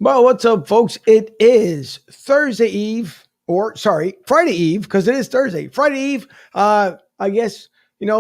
Well, what's up, folks? It is Friday Eve, because it is Thursday. Friday Eve, I guess,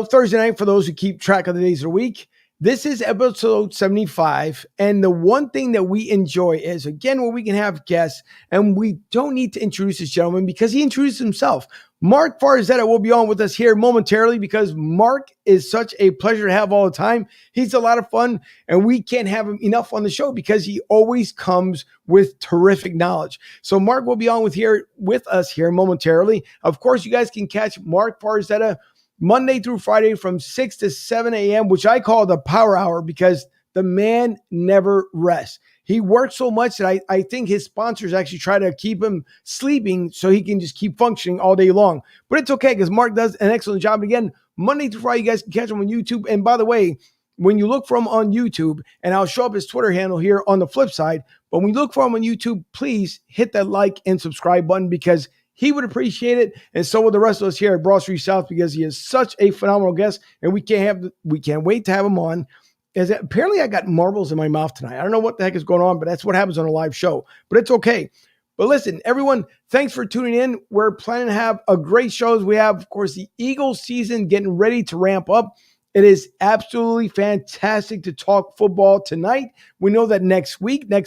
Thursday night for those who keep track of the days of the week. This is episode 75, and the one thing that we enjoy is, again, when we can have guests, and we don't need to introduce this gentleman because he introduced himself. Marc Farzetta will be on with us here momentarily because Marc is such a pleasure to have all the time. He's a lot of fun, and we can't have him enough on the show because he always comes with terrific knowledge. So Marc will be on with us here momentarily. Of course, you guys can catch Marc Farzetta Monday through Friday from 6 to 7 a.m., which I call the power hour because the man never rests. He works so much that I think his sponsors actually try to keep him sleeping so he can just keep functioning all day long. But it's okay because Marc does an excellent job. And again, Monday through Friday, you guys can catch him on YouTube. And by the way, when you look for him on YouTube, and I'll show up his Twitter handle here on the flip side, but when you look for him on YouTube, please hit that like and subscribe button because he would appreciate it, and so would the rest of us here at Broad Street South because he is such a phenomenal guest, and we can't wait to have him on. Apparently, I got marbles in my mouth tonight. I don't know what the heck is going on, but that's what happens on a live show. But it's okay. But listen, everyone, thanks for tuning in. We're planning to have a great show. We have, of course, the Eagles season getting ready to ramp up. It is absolutely fantastic to talk football tonight. We know that next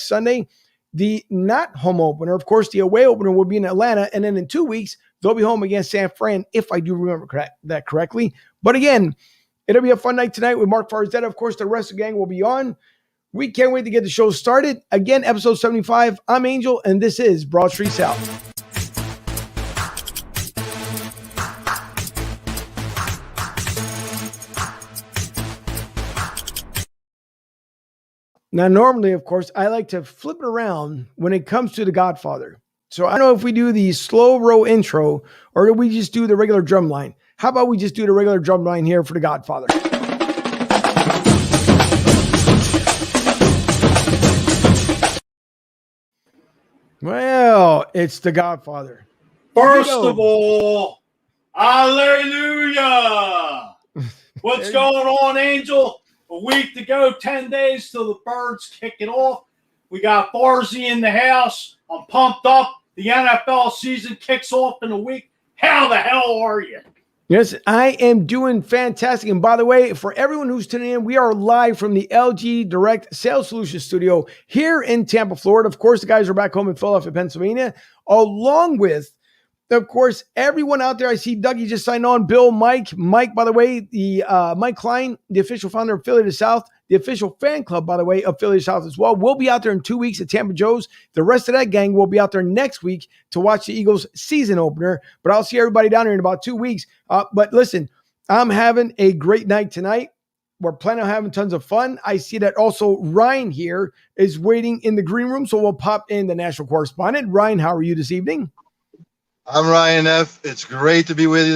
Sunday, the not home opener, of course, the away opener will be in Atlanta. And then in 2 weeks, they'll be home against San Fran, if I do remember that correctly. But again, it'll be a fun night tonight with Marc Farzetta. Of course, the rest of the gang will be on. We can't wait to get the show started. Again, episode 75. I'm Angel, and this is Broad Street South. Now, normally, of course, I like to flip it around when it comes to The Godfather. So I don't know if we do the slow row intro or do we just do the regular drum line. How about we just do the regular drum line here for The Godfather? Well, it's The Godfather. First of all, hallelujah. What's going on, Angel? A week to go, 10 days till the Birds kick it off. We got Farzy in the house. I'm pumped up. The NFL season kicks off in a week. How the hell are you? Yes, I am doing fantastic. And by the way, for everyone who's tuning in, we are live from the LG Direct Sales Solutions Studio here in Tampa, Florida. Of course, the guys are back home in Philadelphia, Pennsylvania, along with, of course, everyone out there. I see Dougie just signed on. Bill, Mike, by the way, the Mike Klein, the official founder of Philly to South, the official fan club, by the way, of Philly to South as well. We'll be out there in 2 weeks at Tampa Joe's. The rest of that gang will be out there next week to watch the Eagles season opener. But I'll see everybody down here in about 2 weeks. But listen, I'm having a great night tonight. We're planning on having tons of fun. I see that also Ryan here is waiting in the green room, so we'll pop in the national correspondent. Ryan, how are you this evening? I'm Ryan F. It's great to be with you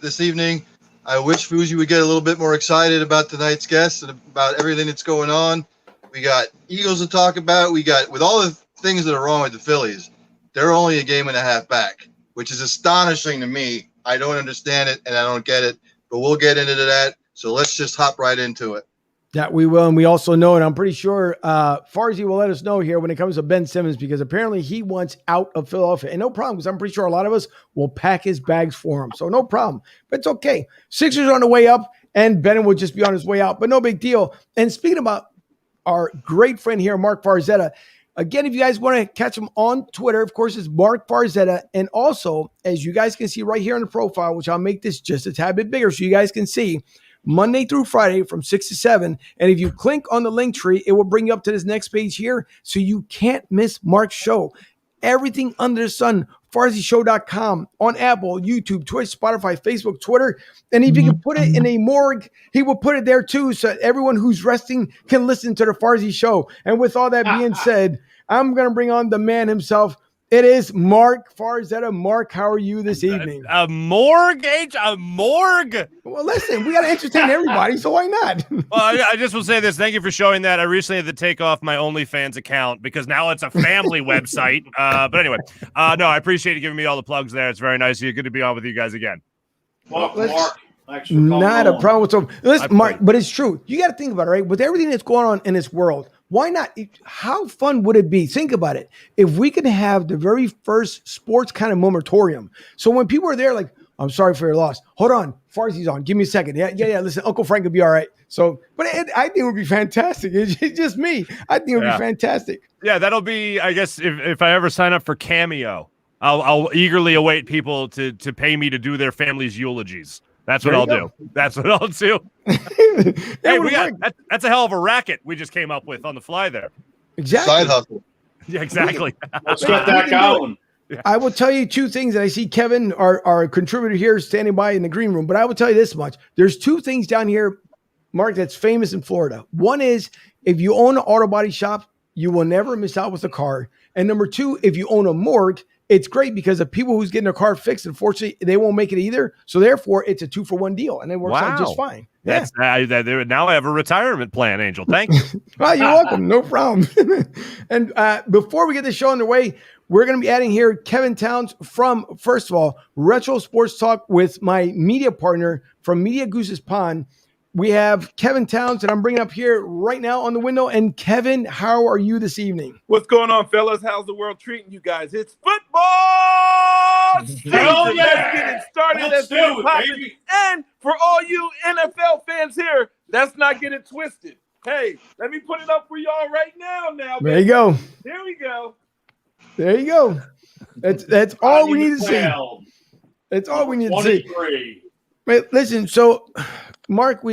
this evening. I wish Fuji would get a little bit more excited about tonight's guest and about everything that's going on. We got Eagles to talk about. We got, with all the things that are wrong with the Phillies, they're only a game and a half back, which is astonishing to me. I don't understand it and I don't get it, but we'll get into that. So let's just hop right into it. That we will, and we also know, and I'm pretty sure Farzy will let us know here when it comes to Ben Simmons, because apparently he wants out of Philadelphia. And no problem, because I'm pretty sure a lot of us will pack his bags for him. So no problem. But it's okay. Sixers are on the way up, and Ben will just be on his way out. But no big deal. And speaking about our great friend here, Marc Farzetta, again, if you guys want to catch him on Twitter, of course, it's Marc Farzetta. And also, as you guys can see right here in the profile, which I'll make this just a tad bit bigger so you guys can see, Monday through Friday from 6 to 7. And if you click on the link tree, it will bring you up to this next page here. So you can't miss Marc's show. Everything under the sun, FarzyShow.com, on Apple, YouTube, Twitch, Spotify, Facebook, Twitter. And if you can put it in a morgue, he will put it there too, so that everyone who's resting can listen to the Farzy Show. And with all that being said, I'm going to bring on the man himself. It is Marc Farzetta. Marc, how are you this evening? A morgue, a morgue. Well, listen, we got to entertain everybody, so why not? Well, I just will say this. Thank you for showing that. I recently had to take off my OnlyFans account because now it's a family website. But anyway, no, I appreciate you giving me all the plugs there. It's very nice of you. Good to be on with you guys again. Well, Marc, thanks for not a on. problem whatsoever. Listen, Marc, but it's true. You got to think about it, right? With everything that's going on in this world, Why not? How fun would it be? Think about it. If we could have the very first sports kind of moratorium. So when people are there, like, I'm sorry for your loss. Hold on. Farsy's on. Give me a second. Yeah. Listen, Uncle Frank will be all right. So, but I think it would be fantastic. It's just me. I think it would be fantastic. Yeah, that'll be, I guess, if I ever sign up for Cameo, I'll eagerly await people to pay me to do their family's eulogies. That's what I'll do. That's what I'll do. Hey, that's a hell of a racket we just came up with on the fly there. Exactly. Side hustle. Yeah, exactly. Let's get that going. I will tell you two things that I see Kevin, our contributor here, standing by in the green room. But I will tell you this much. There's two things down here, Mark, that's famous in Florida. One is if you own an auto body shop, you will never miss out with a car. And number two, if you own a morgue, it's great because the people who's getting their car fixed, unfortunately, they won't make it either. So therefore, it's a 2-for-1 deal, and it works out just fine. Yeah. Now I have a retirement plan, Angel. Thank you. Well, you're welcome. No problem. And before we get the show underway, we're going to be adding here Kevin Towns from, first of all, Retro Sports Talk with my media partner from Media Goose's Pond. We have Kevin Towns that I'm bringing up here right now on the window. And Kevin, how are you this evening? What's going on, fellas? How's the world treating you guys? It's football season. Hell yeah. Let's get it started. Let's get it popping. And for all you NFL fans here, let's not get it twisted. Hey, let me put it up for y'all right now. There you go. Here we go. There you go. That's all we need to see. That's all we need to see. Wait, listen, so Mark,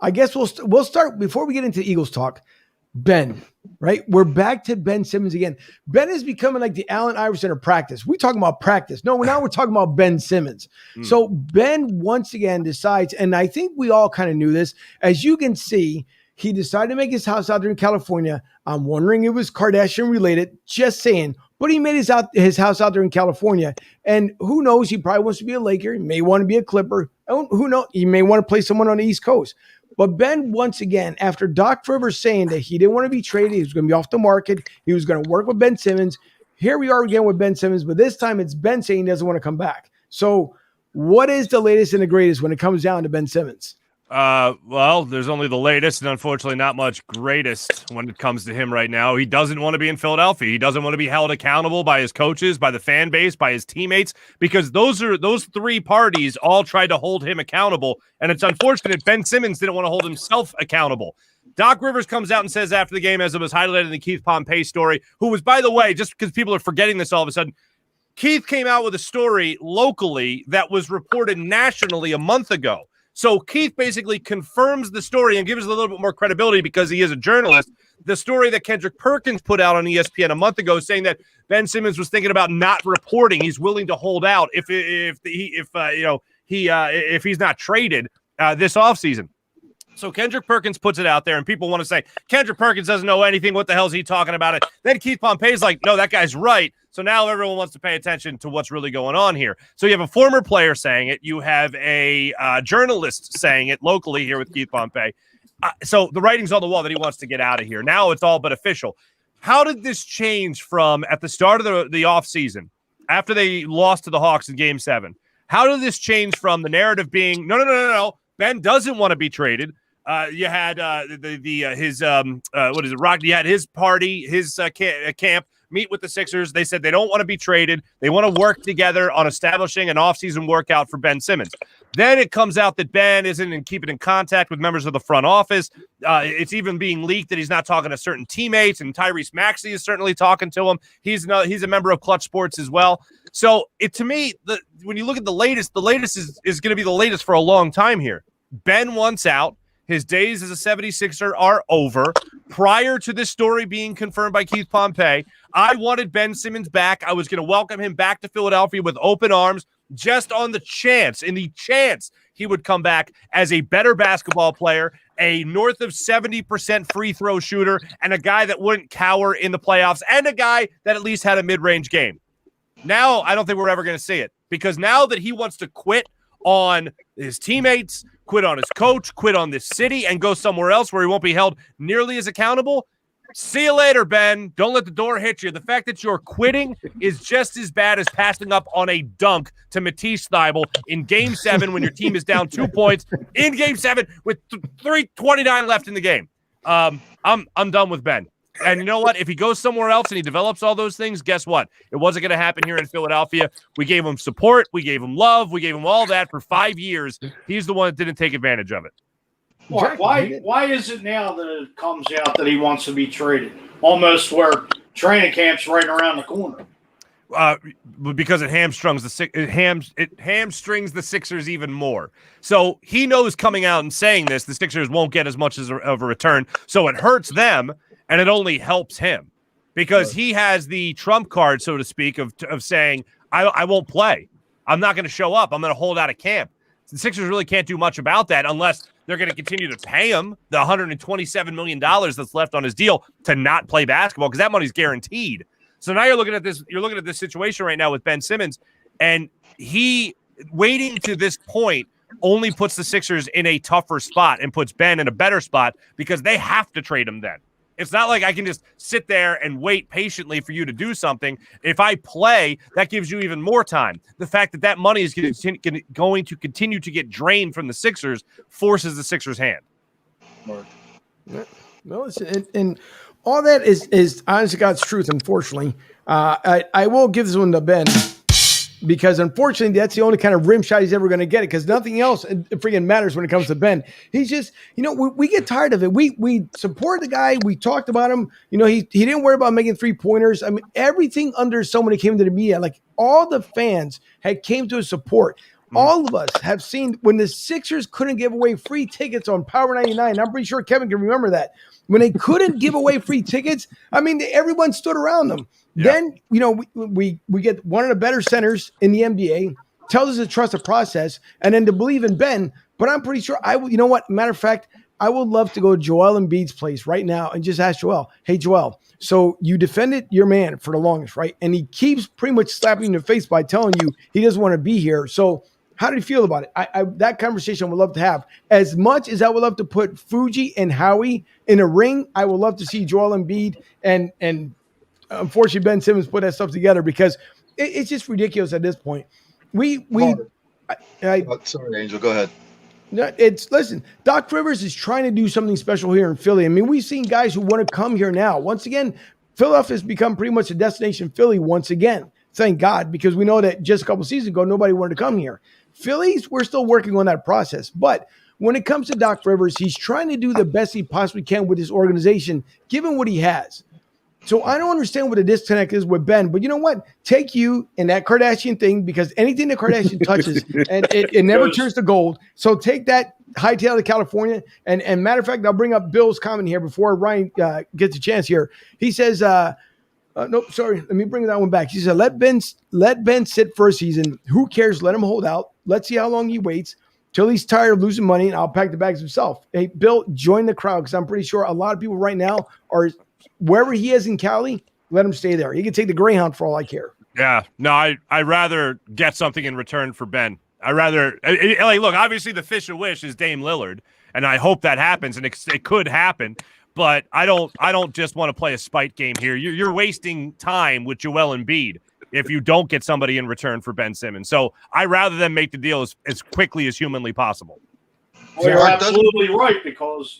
I guess we'll start before we get into Eagles talk. Ben, right? We're back to Ben Simmons again. Ben is becoming like the Allen Iverson of practice. We're talking about practice. No, now we're talking about Ben Simmons. So Ben once again decides, and I think we all kind of knew this. As you can see, he decided to make his house out there in California. I'm wondering if it was Kardashian related, just saying. But he made his house out there in California. And who knows? He probably wants to be a Laker. He may want to be a Clipper. Who knows? He may want to play someone on the East Coast. But Ben, once again, after Doc Rivers saying that he didn't want to be traded, he was going to be off the market, he was going to work with Ben Simmons. Here we are again with Ben Simmons, but this time it's Ben saying he doesn't want to come back. So what is the latest and the greatest when it comes down to Ben Simmons? Well, there's only the latest and unfortunately not much greatest when it comes to him right now. He doesn't want to be in Philadelphia. He doesn't want to be held accountable by his coaches, by the fan base, by his teammates, because those three parties all tried to hold him accountable. And it's unfortunate Ben Simmons didn't want to hold himself accountable. Doc Rivers comes out and says after the game, as it was highlighted in the Keith Pompey story, who was, by the way, just because people are forgetting this all of a sudden, Keith came out with a story locally that was reported nationally a month ago. So Keith basically confirms the story and gives it a little bit more credibility because he is a journalist. The story that Kendrick Perkins put out on ESPN a month ago saying that Ben Simmons was thinking about not reporting. He's willing to hold out if he's not traded this offseason. So Kendrick Perkins puts it out there, and people want to say, Kendrick Perkins doesn't know anything. What the hell is he talking about it? Then Keith Pompey's like, no, that guy's right. So now everyone wants to pay attention to what's really going on here. So you have a former player saying it. You have a journalist saying it locally here with Keith Pompey. So the writing's on the wall that he wants to get out of here. Now it's all but official. How did this change from at the start of the offseason, after they lost to the Hawks in Game 7? How did this change from the narrative being, no, Ben doesn't want to be traded? You had Rock. You had his party, his camp meet with the Sixers. They said they don't want to be traded. They want to work together on establishing an offseason workout for Ben Simmons. Then it comes out that Ben isn't keeping in contact with members of the front office. It's even being leaked that he's not talking to certain teammates, and Tyrese Maxey is certainly talking to him. He's a member of Clutch Sports as well. So to me, when you look at the latest is going to be the latest for a long time here. Ben wants out. His days as a 76er are over. Prior to this story being confirmed by Keith Pompey, I wanted Ben Simmons back. I was going to welcome him back to Philadelphia with open arms, just on the chance he would come back as a better basketball player, a north of 70% free throw shooter, and a guy that wouldn't cower in the playoffs, and a guy that at least had a mid-range game. Now, I don't think we're ever going to see it, because now that he wants to quit on his teammates, quit on his coach, quit on this city, and go somewhere else where he won't be held nearly as accountable. See you later, Ben. Don't let the door hit you. The fact that you're quitting is just as bad as passing up on a dunk to Matisse Thybulle in Game 7 when your team is down 2 points in Game 7 with 3:29 left in the game. I'm done with Ben. And you know what? If he goes somewhere else and he develops all those things, guess what? It wasn't going to happen here in Philadelphia. We gave him support. We gave him love. We gave him all that for 5 years. He's the one that didn't take advantage of it. Why is it now that it comes out that he wants to be traded? Almost where training camp's right around the corner. Because it hamstrings the Sixers even more. So he knows coming out and saying this, the Sixers won't get as much of a return. So it hurts them, and it only helps him because he has the trump card, so to speak, of saying, I won't play. I'm not going to show up. I'm going to hold out of camp. The Sixers really can't do much about that unless they're going to continue to pay him the $127 million that's left on his deal to not play basketball because that money's guaranteed. So now you're looking at this situation right now with Ben Simmons, and he waiting to this point only puts the Sixers in a tougher spot and puts Ben in a better spot because they have to trade him then. It's not like I can just sit there and wait patiently for you to do something. If I play, that gives you even more time. The fact that money is going to continue to get drained from the Sixers forces the Sixers' hand. No, listen, and all that is honest to God's truth, unfortunately. I will give this one to Ben because, unfortunately, that's the only kind of rim shot he's ever going to get it because nothing else freaking matters when it comes to Ben. He's just, we get tired of it. We support the guy. We talked about him. He didn't worry about making 3-pointers. I mean, everything under someone who came to the media, like all the fans had came to his support. All of us have seen when the Sixers couldn't give away free tickets on Power 99. I'm pretty sure Kevin can remember that. When they couldn't give away free tickets, I mean, everyone stood around them. Yeah. Then, we get one of the better centers in the NBA, tells us to trust the process, and then to believe in Ben. But I'm pretty sure matter of fact, I would love to go to Joel Embiid's place right now and just ask Joel, hey, Joel, so you defended your man for the longest, right? And he keeps pretty much slapping you in the face by telling you he doesn't want to be here. So how do you feel about it? That conversation I would love to have. As much as I would love to put Fuji and Howie in a ring, I would love to see Joel Embiid and unfortunately Ben Simmons put that stuff together because it's just ridiculous at this point. Sorry, Angel, go ahead. Listen, Doc Rivers is trying to do something special here in Philly. I mean, we've seen guys who want to come here now. Once again, Philadelphia has become pretty much a destination Philly once again. Thank God, because we know that just a couple seasons ago, nobody wanted to come here. Phillies, we're still working on that process. But when it comes to Doc Rivers, he's trying to do the best he possibly can with his organization, given what he has. So I don't understand what the disconnect is with Ben. But you know what? Take you and that Kardashian thing, because anything the Kardashian touches, and it never turns to gold. So take that, hightail to California. And matter of fact, I'll bring up Bill's comment here before Ryan gets a chance here. He says, nope, sorry. Let me bring that one back. He said, let Ben sit for a season. Who cares? Let him hold out. Let's see how long he waits till he's tired of losing money, and I'll pack the bags himself. Hey, Bill, join the crowd because I'm pretty sure a lot of people right now are wherever he is in Cali. Let him stay there. He can take the Greyhound for all I care. Yeah, no, I'd rather get something in return for Ben. Look, obviously the fish of wish is Dame Lillard, and I hope that happens, and it could happen. But I don't just want to play a spite game here. You're wasting time with Joel Embiid if you don't get somebody in return for Ben Simmons. So I'd rather them make the deal as quickly as humanly possible. Well, you're absolutely right because,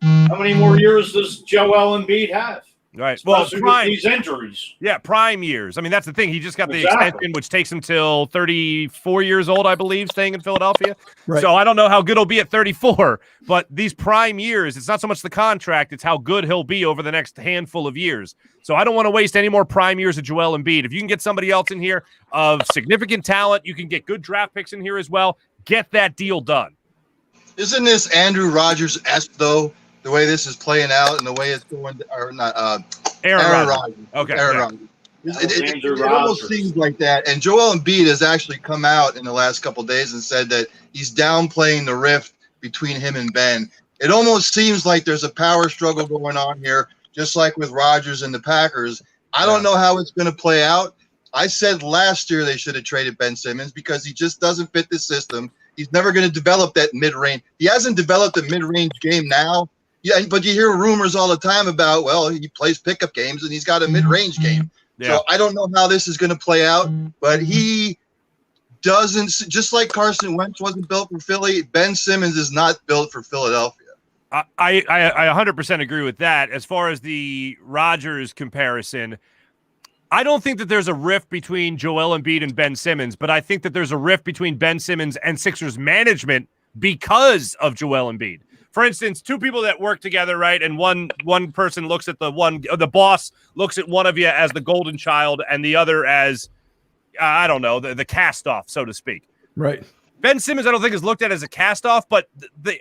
how many more years does Joel Embiid have? Right. Especially with these injuries. Yeah, prime years. I mean, that's the thing. He just got the extension, which takes him till 34 years old, I believe, staying in Philadelphia. Right. So I don't know how good he'll be at 34, but these prime years, it's not so much the contract, it's how good he'll be over the next handful of years. So I don't want to waste any more prime years of Joel Embiid. If you can get somebody else in here of significant talent, you can get good draft picks in here as well. Get that deal done. Isn't this Andrew Rodgers-esque, though? The way this is playing out and the way it's going, or not, Aaron Rodgers. Okay. Aaron Rodgers. It almost seems like that. And Joel Embiid has actually come out in the last couple of days and said that he's downplaying the rift between him and Ben. It almost seems like there's a power struggle going on here, just like with Rodgers and the Packers. I don't know how it's going to play out. I said last year they should have traded Ben Simmons because he just doesn't fit the system. He's never going to develop that mid-range. He hasn't developed a mid-range game now. Yeah, but you hear rumors all the time about, well, he plays pickup games and he's got a mid-range game. Yeah. So I don't know how this is going to play out, but he doesn't, just like Carson Wentz wasn't built for Philly, Ben Simmons is not built for Philadelphia. I 100% agree with that. As far as the Rodgers comparison, I don't think that there's a rift between Joel Embiid and Ben Simmons, but I think that there's a rift between Ben Simmons and Sixers management because of Joel Embiid. For instance, two people that work together, right? And one person looks at the boss looks at one of you as the golden child and the other as, I don't know, the cast-off, so to speak. Right. Ben Simmons, I don't think is looked at as a cast-off, but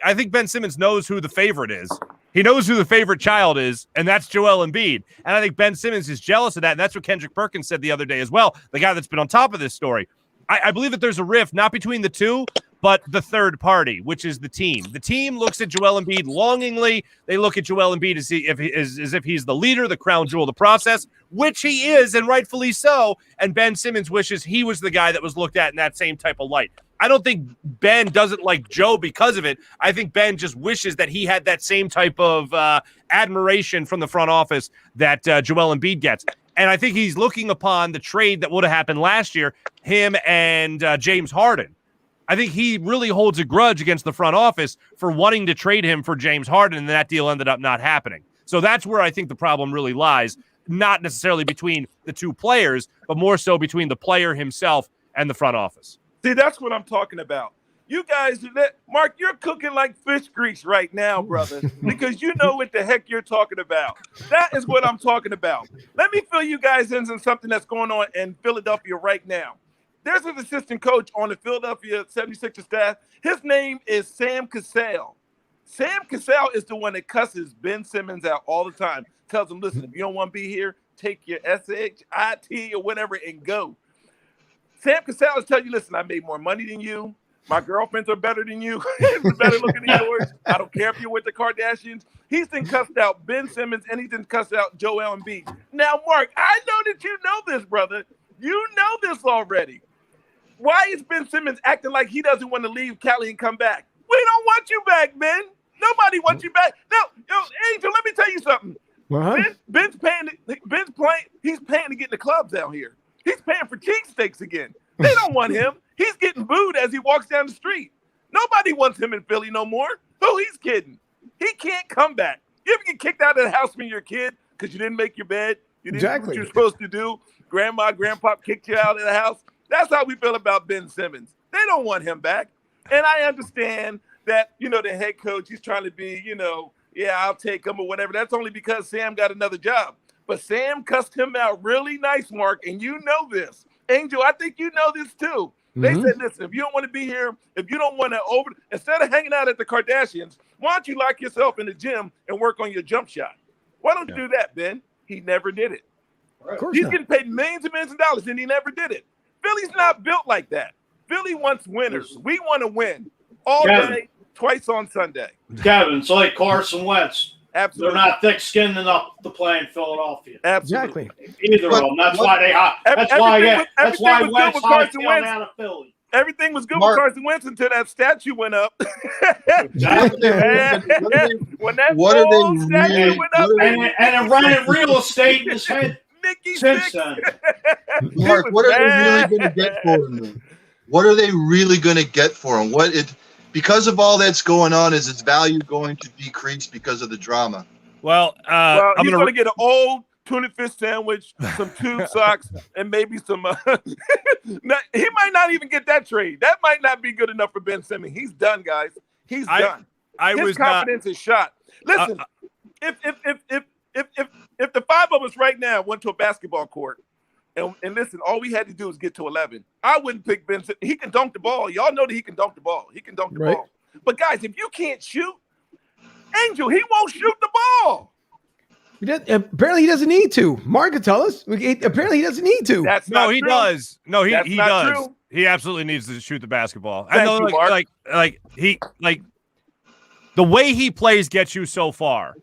I think Ben Simmons knows who the favorite is. He knows who the favorite child is, and that's Joel Embiid. And I think Ben Simmons is jealous of that, and that's what Kendrick Perkins said the other day as well, the guy that's been on top of this story. I believe that there's a rift, not between the two, but the third party, which is the team. The team looks at Joel Embiid longingly. They look at Joel Embiid as if he's the leader, the crown jewel of the process, which he is, and rightfully so. And Ben Simmons wishes he was the guy that was looked at in that same type of light. I don't think Ben doesn't like Joe because of it. I think Ben just wishes that he had that same type of admiration from the front office that Joel Embiid gets. And I think he's looking upon the trade that would have happened last year, him and James Harden. I think he really holds a grudge against the front office for wanting to trade him for James Harden, and that deal ended up not happening. So that's where I think the problem really lies, not necessarily between the two players, but more so between the player himself and the front office. See, that's what I'm talking about. You guys, Mark, you're cooking like fish grease right now, brother, because you know what the heck you're talking about. That is what I'm talking about. Let me fill you guys in on something that's going on in Philadelphia right now. There's an assistant coach on the Philadelphia 76ers staff. His name is Sam Cassell. Sam Cassell is the one that cusses Ben Simmons out all the time. Tells him, listen, if you don't want to be here, take your SHIT or whatever and go. Sam Cassell is telling you, listen, I made more money than you. My girlfriends are better than you. Better looking than yours. I don't care if you're with the Kardashians. He's been cussed out Ben Simmons, and he's been cussed out Joel Embiid. Now, Mark, I know that you know this, brother. You know this already. Why is Ben Simmons acting like he doesn't want to leave Cali and come back? We don't want you back, Ben. Nobody wants you back. No, Angel, let me tell you something. Ben's paying. He's paying to get in the clubs out here. He's paying for cheesesteaks again. They don't want him. He's getting booed as he walks down the street. Nobody wants him in Philly no more. Who he's kidding? He can't come back. You ever get kicked out of the house when you're a kid because you didn't make your bed? You didn't do what you're supposed to do? Grandma, grandpa kicked you out of the house? That's how we feel about Ben Simmons. They don't want him back. And I understand that, the head coach, he's trying to be, I'll take him or whatever. That's only because Sam got another job. But Sam cussed him out really nice, Mark, and you know this. Angel, I think you know this too. They said, listen, if you don't want to be here, if you don't want to instead of hanging out at the Kardashians, why don't you lock yourself in the gym and work on your jump shot? Why don't you do that, Ben? He never did it. He's getting paid millions and millions of dollars, and he never did it. Philly's not built like that. Philly wants winners. We want to win all day, twice on Sunday. Kevin, it's like Carson Wentz. Absolutely. They're not thick-skinned enough to play in Philadelphia. Absolutely. Either of them. That's why they hot. That's why Wentz out of Philly. Everything was good with Carson Wentz until that statue went up. What are they statue went up, and it ran real estate in his head. Since then. Mark, what are they really going to get for him? What are they really going to get for him? Because of all that's going on, is its value going to decrease because of the drama? Well, he's going to get an old tuna fish sandwich, some tube socks, and maybe some. He might not even get that trade. That might not be good enough for Ben Simmons. He's done, guys. He's done. His confidence is shot. Listen, if the five of us right now went to a basketball court, and listen, all we had to do was get to 11, I wouldn't pick Ben Simmons. He can dunk the ball. Y'all know that he can dunk the ball. He can dunk the ball. But, guys, if you can't shoot, Angel, he won't shoot the ball. Apparently, he doesn't need to. Mark can tell us. Apparently, he doesn't need to. That's not he true. does. No, he does. True. He absolutely needs to shoot the basketball. Thank I know, you, Mark. The way he plays gets you so far.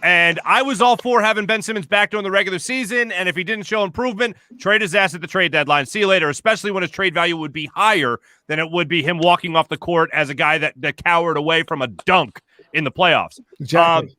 And I was all for having Ben Simmons back during the regular season, and if he didn't show improvement, trade his ass at the trade deadline. See you later, especially when his trade value would be higher than it would be him walking off the court as a guy that cowered away from a dunk in the playoffs. Exactly.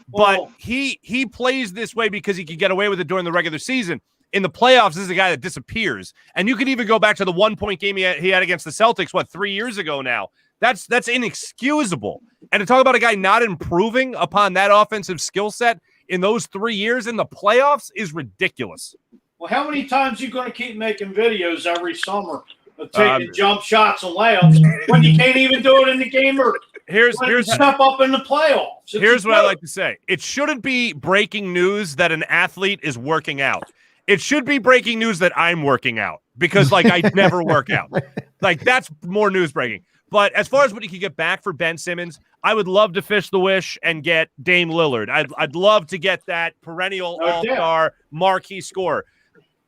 But he plays this way because he could get away with it during the regular season. In the playoffs, this is a guy that disappears. And you can even go back to the 1-point game he had against the Celtics, 3 years ago now. That's inexcusable. And to talk about a guy not improving upon that offensive skill set in those 3 years in the playoffs is ridiculous. Well, how many times are you going to keep making videos every summer of taking jump shots and layups when you can't even do it in the game or here's step up in the playoffs? Here's what I like to say. It shouldn't be breaking news that an athlete is working out. It should be breaking news that I'm working out because, like, I never work out. Like, that's more news breaking. But as far as what you can get back for Ben Simmons, I would love to fish the wish and get Dame Lillard. I'd love to get that perennial all-star marquee scorer.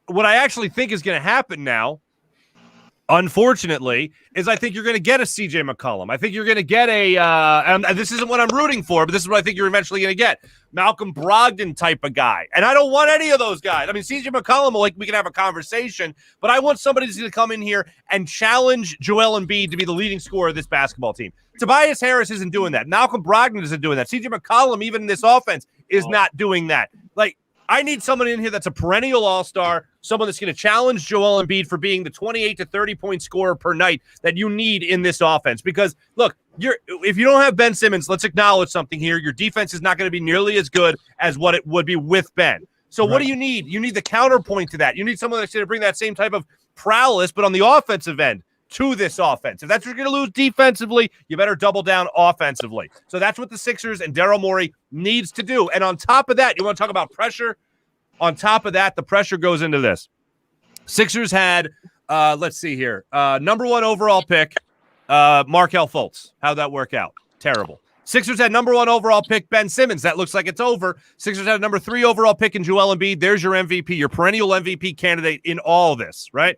What I actually think is going to happen now, unfortunately, is I think you're going to get a CJ McCollum. I think you're going to get and this isn't what I'm rooting for, but this is what I think you're eventually going to get. Malcolm Brogdon type of guy. And I don't want any of those guys. I mean, CJ McCollum, like, we can have a conversation, but I want somebody who's going to come in here and challenge Joel Embiid to be the leading scorer of this basketball team. Tobias Harris isn't doing that. Malcolm Brogdon isn't doing that. CJ McCollum, even in this offense, is not doing that. Like, I need someone in here that's a perennial all-star, someone that's going to challenge Joel Embiid for being the 28 to 30-point scorer per night that you need in this offense. Because, look, if you don't have Ben Simmons, let's acknowledge something here. Your defense is not going to be nearly as good as what it would be with Ben. So what do you need? You need the counterpoint to that. You need someone that's going to bring that same type of prowess, but on the offensive end, to this offense. If that's what you're going to lose defensively, you better double down offensively. So that's what the Sixers and Daryl Morey needs to do. And on top of that, you want to talk about pressure? On top of that, the pressure goes into this. Sixers had, let's see here, number 1 overall pick, Markelle Fultz. How'd that work out? Terrible. Sixers had number 1 overall pick, Ben Simmons. That looks like it's over. Sixers had a number 3 overall pick in Joel Embiid. There's your MVP, your perennial MVP candidate in all this, right?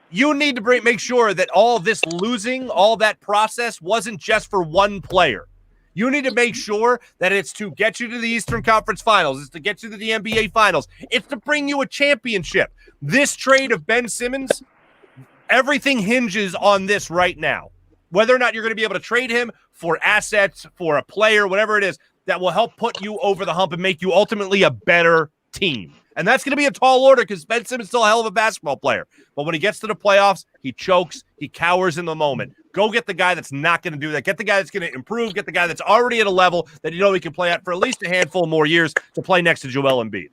You need to make sure that all this losing, all that process wasn't just for one player. You need to make sure that it's to get you to the Eastern Conference Finals. It's to get you to the NBA Finals. It's to bring you a championship. This trade of Ben Simmons, everything hinges on this right now. Whether or not you're going to be able to trade him for assets, for a player, whatever it is, that will help put you over the hump and make you ultimately a better team. And that's going to be a tall order because Ben Simmons is still a hell of a basketball player. But when he gets to the playoffs, he chokes, he cowers in the moment. Go get the guy that's not going to do that. Get the guy that's going to improve. Get the guy that's already at a level that you know he can play at for at least a handful more years to play next to Joel Embiid.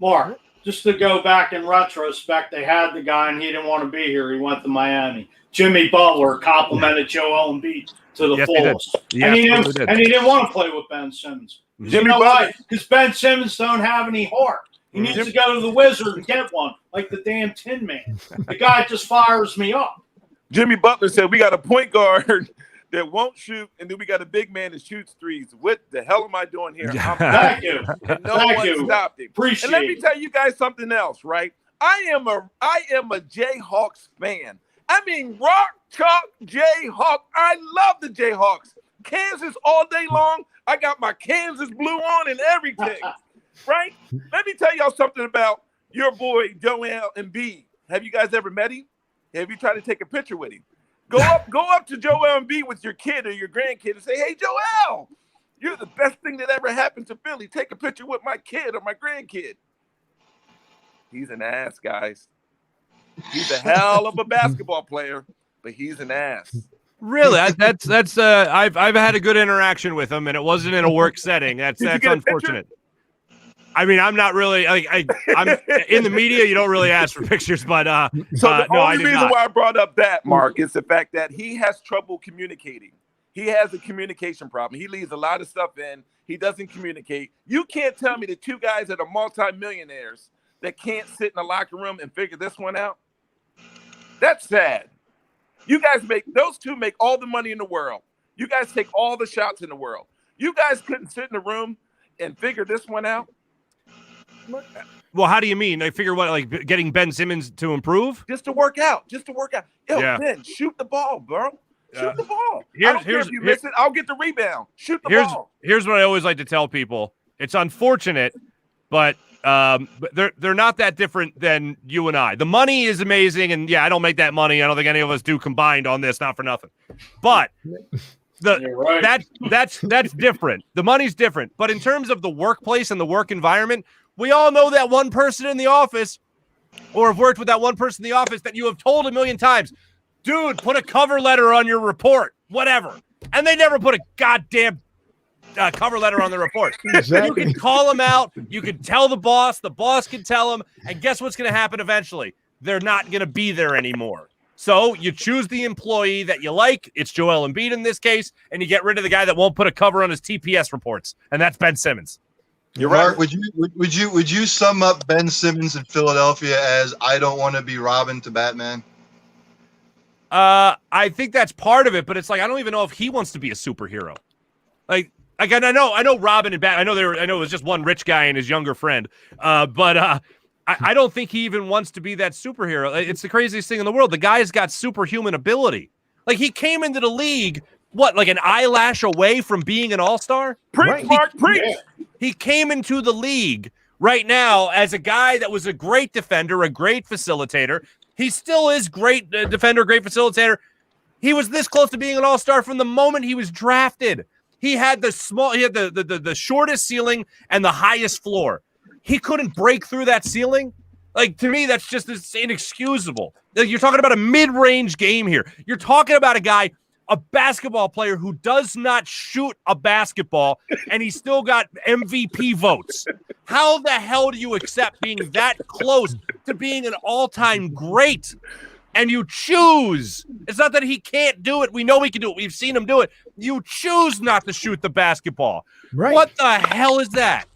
Mark, just to go back in retrospect, they had the guy and he didn't want to be here. He went to Miami. Jimmy Butler complimented Joel Embiid to the fullest. And he didn't want to play with Ben Simmons. You know why? Because Ben Simmons don't have any heart. He needs to go to the Wizard and get one, like the damn Tin Man. The guy just fires me up. Jimmy Butler said, we got a point guard that won't shoot, and then we got a big man that shoots threes. What the hell am I doing here? Thank you. And no one stopped him. Appreciate and let me tell you guys something else, right? I am a Jayhawks fan. I mean, rock, chalk, Jayhawk. I love the Jayhawks. Kansas all day long. I got my Kansas blue on and everything. Right? Let me tell y'all something about your boy Joel Embiid. Have you guys ever met him? Have you tried to take a picture with him? Go up to Joel Embiid with your kid or your grandkid and say, "Hey, Joel, you're the best thing that ever happened to Philly. Take a picture with my kid or my grandkid." He's an ass, guys. He's a hell of a basketball player, but he's an ass. Really? That's I've had a good interaction with him, and it wasn't in a work setting. That's unfortunate. I mean, I'm not really I'm in the media. You don't really ask for pictures, but the only reason why I brought up that, Mark, is the fact that he has trouble communicating. He has a communication problem. He leaves a lot of stuff in. He doesn't communicate. You can't tell me the two guys that are multimillionaires that can't sit in the locker room and figure this one out. That's sad. You guys those two make all the money in the world. You guys take all the shots in the world. You guys couldn't sit in the room and figure this one out. Well, how do you mean? I figure what, like getting Ben Simmons to improve? Just to work out. Yo, Ben, shoot the ball, bro. Shoot the ball. I don't care if you miss it. I'll get the rebound. Shoot the ball. Here's what I always like to tell people. It's unfortunate, but they're not that different than you and I. The money is amazing, and yeah, I don't make that money. I don't think any of us do combined on this, not for nothing. But that's different. The money's different. But in terms of the workplace and the work environment, we all know that one person in the office, or have worked with that one person in the office that you have told a million times, dude, put a cover letter on your report, whatever. And they never put a goddamn cover letter on the report. Exactly. You can call them out. You can tell the boss can tell them. And guess what's going to happen eventually? They're not going to be there anymore. So you choose the employee that you like. It's Joel Embiid in this case. And you get rid of the guy that won't put a cover on his TPS reports. And that's Ben Simmons. You're Mark, right. Would you sum up Ben Simmons in Philadelphia as I don't want to be Robin to Batman? I think that's part of it, but it's like I don't even know if he wants to be a superhero. Like again, I know Robin and Batman. I know it was just one rich guy and his younger friend. But I don't think he even wants to be that superhero. It's the craziest thing in the world. The guy's got superhuman ability. Like he came into the league, like an eyelash away from being an all-star? Preach, Mark, preach. He came into the league right now as a guy that was a great defender, a great facilitator. He still is great defender, great facilitator. He was this close to being an all-star from the moment he was drafted. He had the shortest ceiling and the highest floor. He couldn't break through that ceiling. Like, to me, that's just inexcusable. You're talking about a mid-range game here. You're talking about a basketball player who does not shoot a basketball, and he still got MVP votes. How the hell do you accept being that close to being an all-time great? And you choose. It's not that he can't do it. We know he can do it. We've seen him do it. You choose not to shoot the basketball. Right. What the hell is that?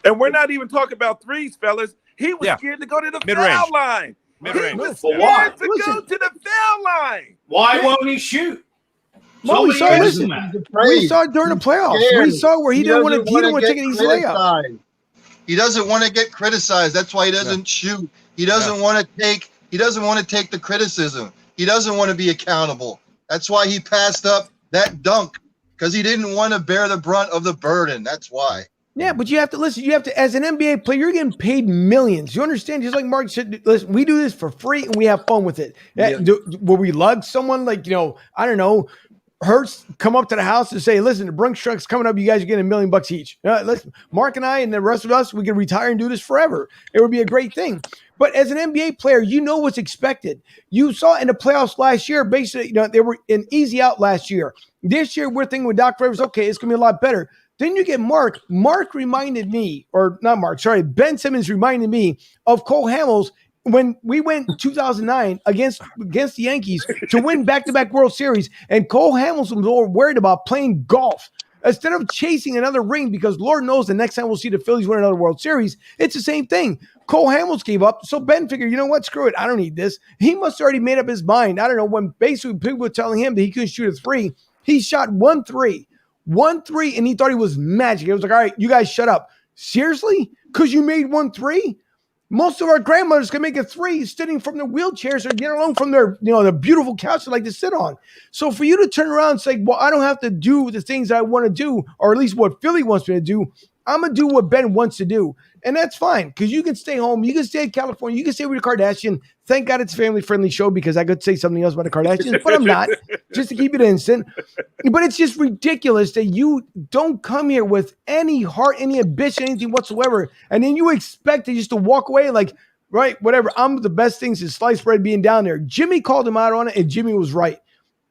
And we're not even talking about threes, fellas. He was scared to go to the foul line. Mid-range. He was scared to go to the foul line. Why won't he shoot? Well, we saw it during the playoffs. We saw where he didn't want to take an easy layup. He doesn't want to get criticized. That's why he doesn't shoot. He doesn't want to take. He doesn't want to take the criticism. He doesn't want to be accountable. That's why he passed up that dunk, because he didn't want to bear the brunt of the burden. That's why. Yeah, but you have to listen. You have to, as an NBA player, you're getting paid millions. You understand? Just like Mark said, listen, we do this for free and we have fun with it. Yeah. Will we lug someone like, I don't know, Hurts come up to the house and say, listen, the Brinks truck's coming up. You guys are getting $1 million each. Listen, Mark and I and the rest of us, we can retire and do this forever. It would be a great thing. But as an NBA player, you know what's expected. You saw in the playoffs last year, basically, they were an easy out last year. This year, we're thinking with Doc Rivers, okay, it's going to be a lot better. Then you get Mark. Mark reminded me, or not Mark, sorry, Ben Simmons reminded me of Cole Hamels when we went in 2009 against the Yankees to win back-to-back World Series, and Cole Hamels was more worried about playing golf instead of chasing another ring, because Lord knows the next time we'll see the Phillies win another World Series. It's the same thing. Cole Hamels gave up, so Ben figured, you know what, screw it, I don't need this. He must have already made up his mind. I don't know, when basically people were telling him that he couldn't shoot a three, he shot 1-3, and he thought he was magic. It was like, all right, you guys shut up. Seriously? Because you made 1-3? Most of our grandmothers can make a three sitting from their wheelchairs or get along from their, the beautiful couch they like to sit on. So for you to turn around and say, well, I don't have to do the things I want to do, or at least what Philly wants me to do, I'm going to do what Ben wants to do. And that's fine, because you can stay home. You can stay in California. You can stay with your Kardashian. Thank God it's a family-friendly show, because I could say something else about the Kardashians, but I'm not, just to keep it instant. But it's just ridiculous that you don't come here with any heart, any ambition, anything whatsoever, and then you expect to just to walk away like, right, whatever, I'm the best thing since sliced bread being down there. Jimmy called him out on it, and Jimmy was right.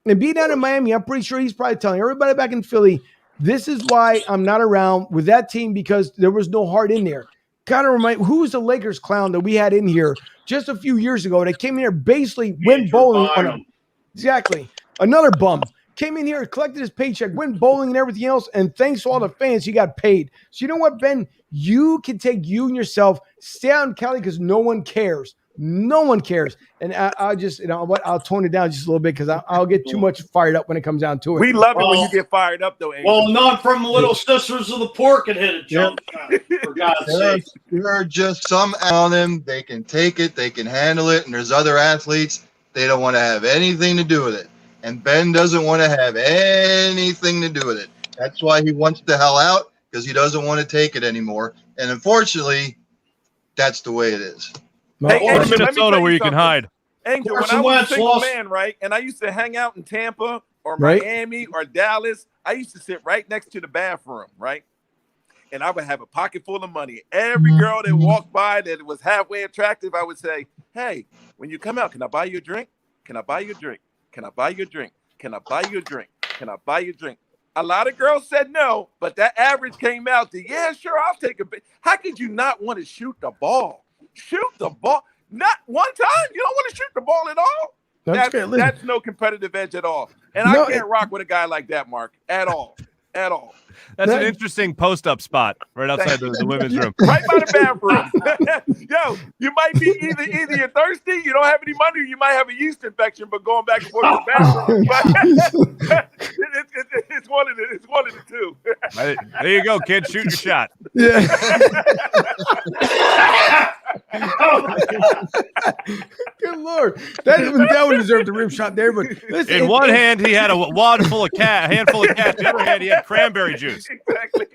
And being down in Miami, I'm pretty sure he's probably telling everybody back in Philly, this is why I'm not around with that team, because there was no heart in there. Kind of remind, who was the Lakers clown that we had in here just a few years ago? They came in here, basically went bowling on him. Exactly. Another bum. Came in here, collected his paycheck, went bowling and everything else, and thanks to all the fans, he got paid. So you know what, Ben? You can take you and yourself, stay out in Cali, because no one cares. No one cares. And I'll just, I'll tone it down just a little bit, because I'll get too much fired up when it comes down to it. We love it when you get fired up, though, Angel. Well, not from the Little Sisters of the Pork and hit a jump shot, for God's sake. There are just some on them. They can take it. They can handle it. And there's other athletes, they don't want to have anything to do with it. And Ben doesn't want to have anything to do with it. That's why he wants the hell out, because he doesn't want to take it anymore. And unfortunately, that's the way it is. Hey, Angel, Minnesota, where you can hide. Angel, when I was a single man, right, and I used to hang out in Tampa or Miami or Dallas, I used to sit right next to the bathroom, right? And I would have a pocket full of money. Every girl that walked by that was halfway attractive, I would say, hey, when you come out, can I buy you a drink? Can I buy you a drink? Can I buy you a drink? Can I buy you a drink? Can I buy you a drink? A lot of girls said no, but that average came out to, yeah, sure, I'll take a bit. How could you not want to shoot the ball? Shoot the ball. Not one time. You don't want to shoot the ball at all? That's no competitive edge at all. And I can't rock with a guy like that, Mark, at all. At all. That's an interesting post-up spot right outside the women's room. Right by the bathroom. Yo, you might be either you're thirsty, you don't have any money, or you might have a yeast infection, but going back and forth to the bathroom. It's one of the two. There you go, kid. Shoot your shot. Yeah. Good Lord. That one deserved a rim shot there. But listen, in one hand, he had a handful of cash. The other hand, he had cranberry juice. Exactly.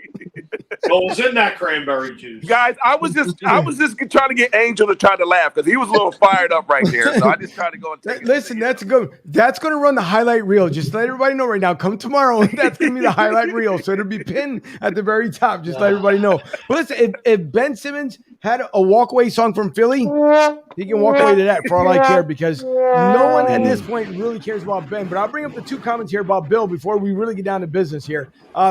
What was in that cranberry juice? Guys, I was just trying to get Angel to try to laugh because he was a little fired up right there. So I just tried to go and take it. Listen, that's good. That's going to run the highlight reel. Just let everybody know right now. Come tomorrow, that's going to be the highlight reel. So it'll be pinned at the very top. Just let everybody know. But listen, if Ben Simmons had a walkaway song from Philly, he can walk away to that for all I care, because no one at this point really cares about Ben. But I'll bring up the two comments here about Bill before we really get down to business here.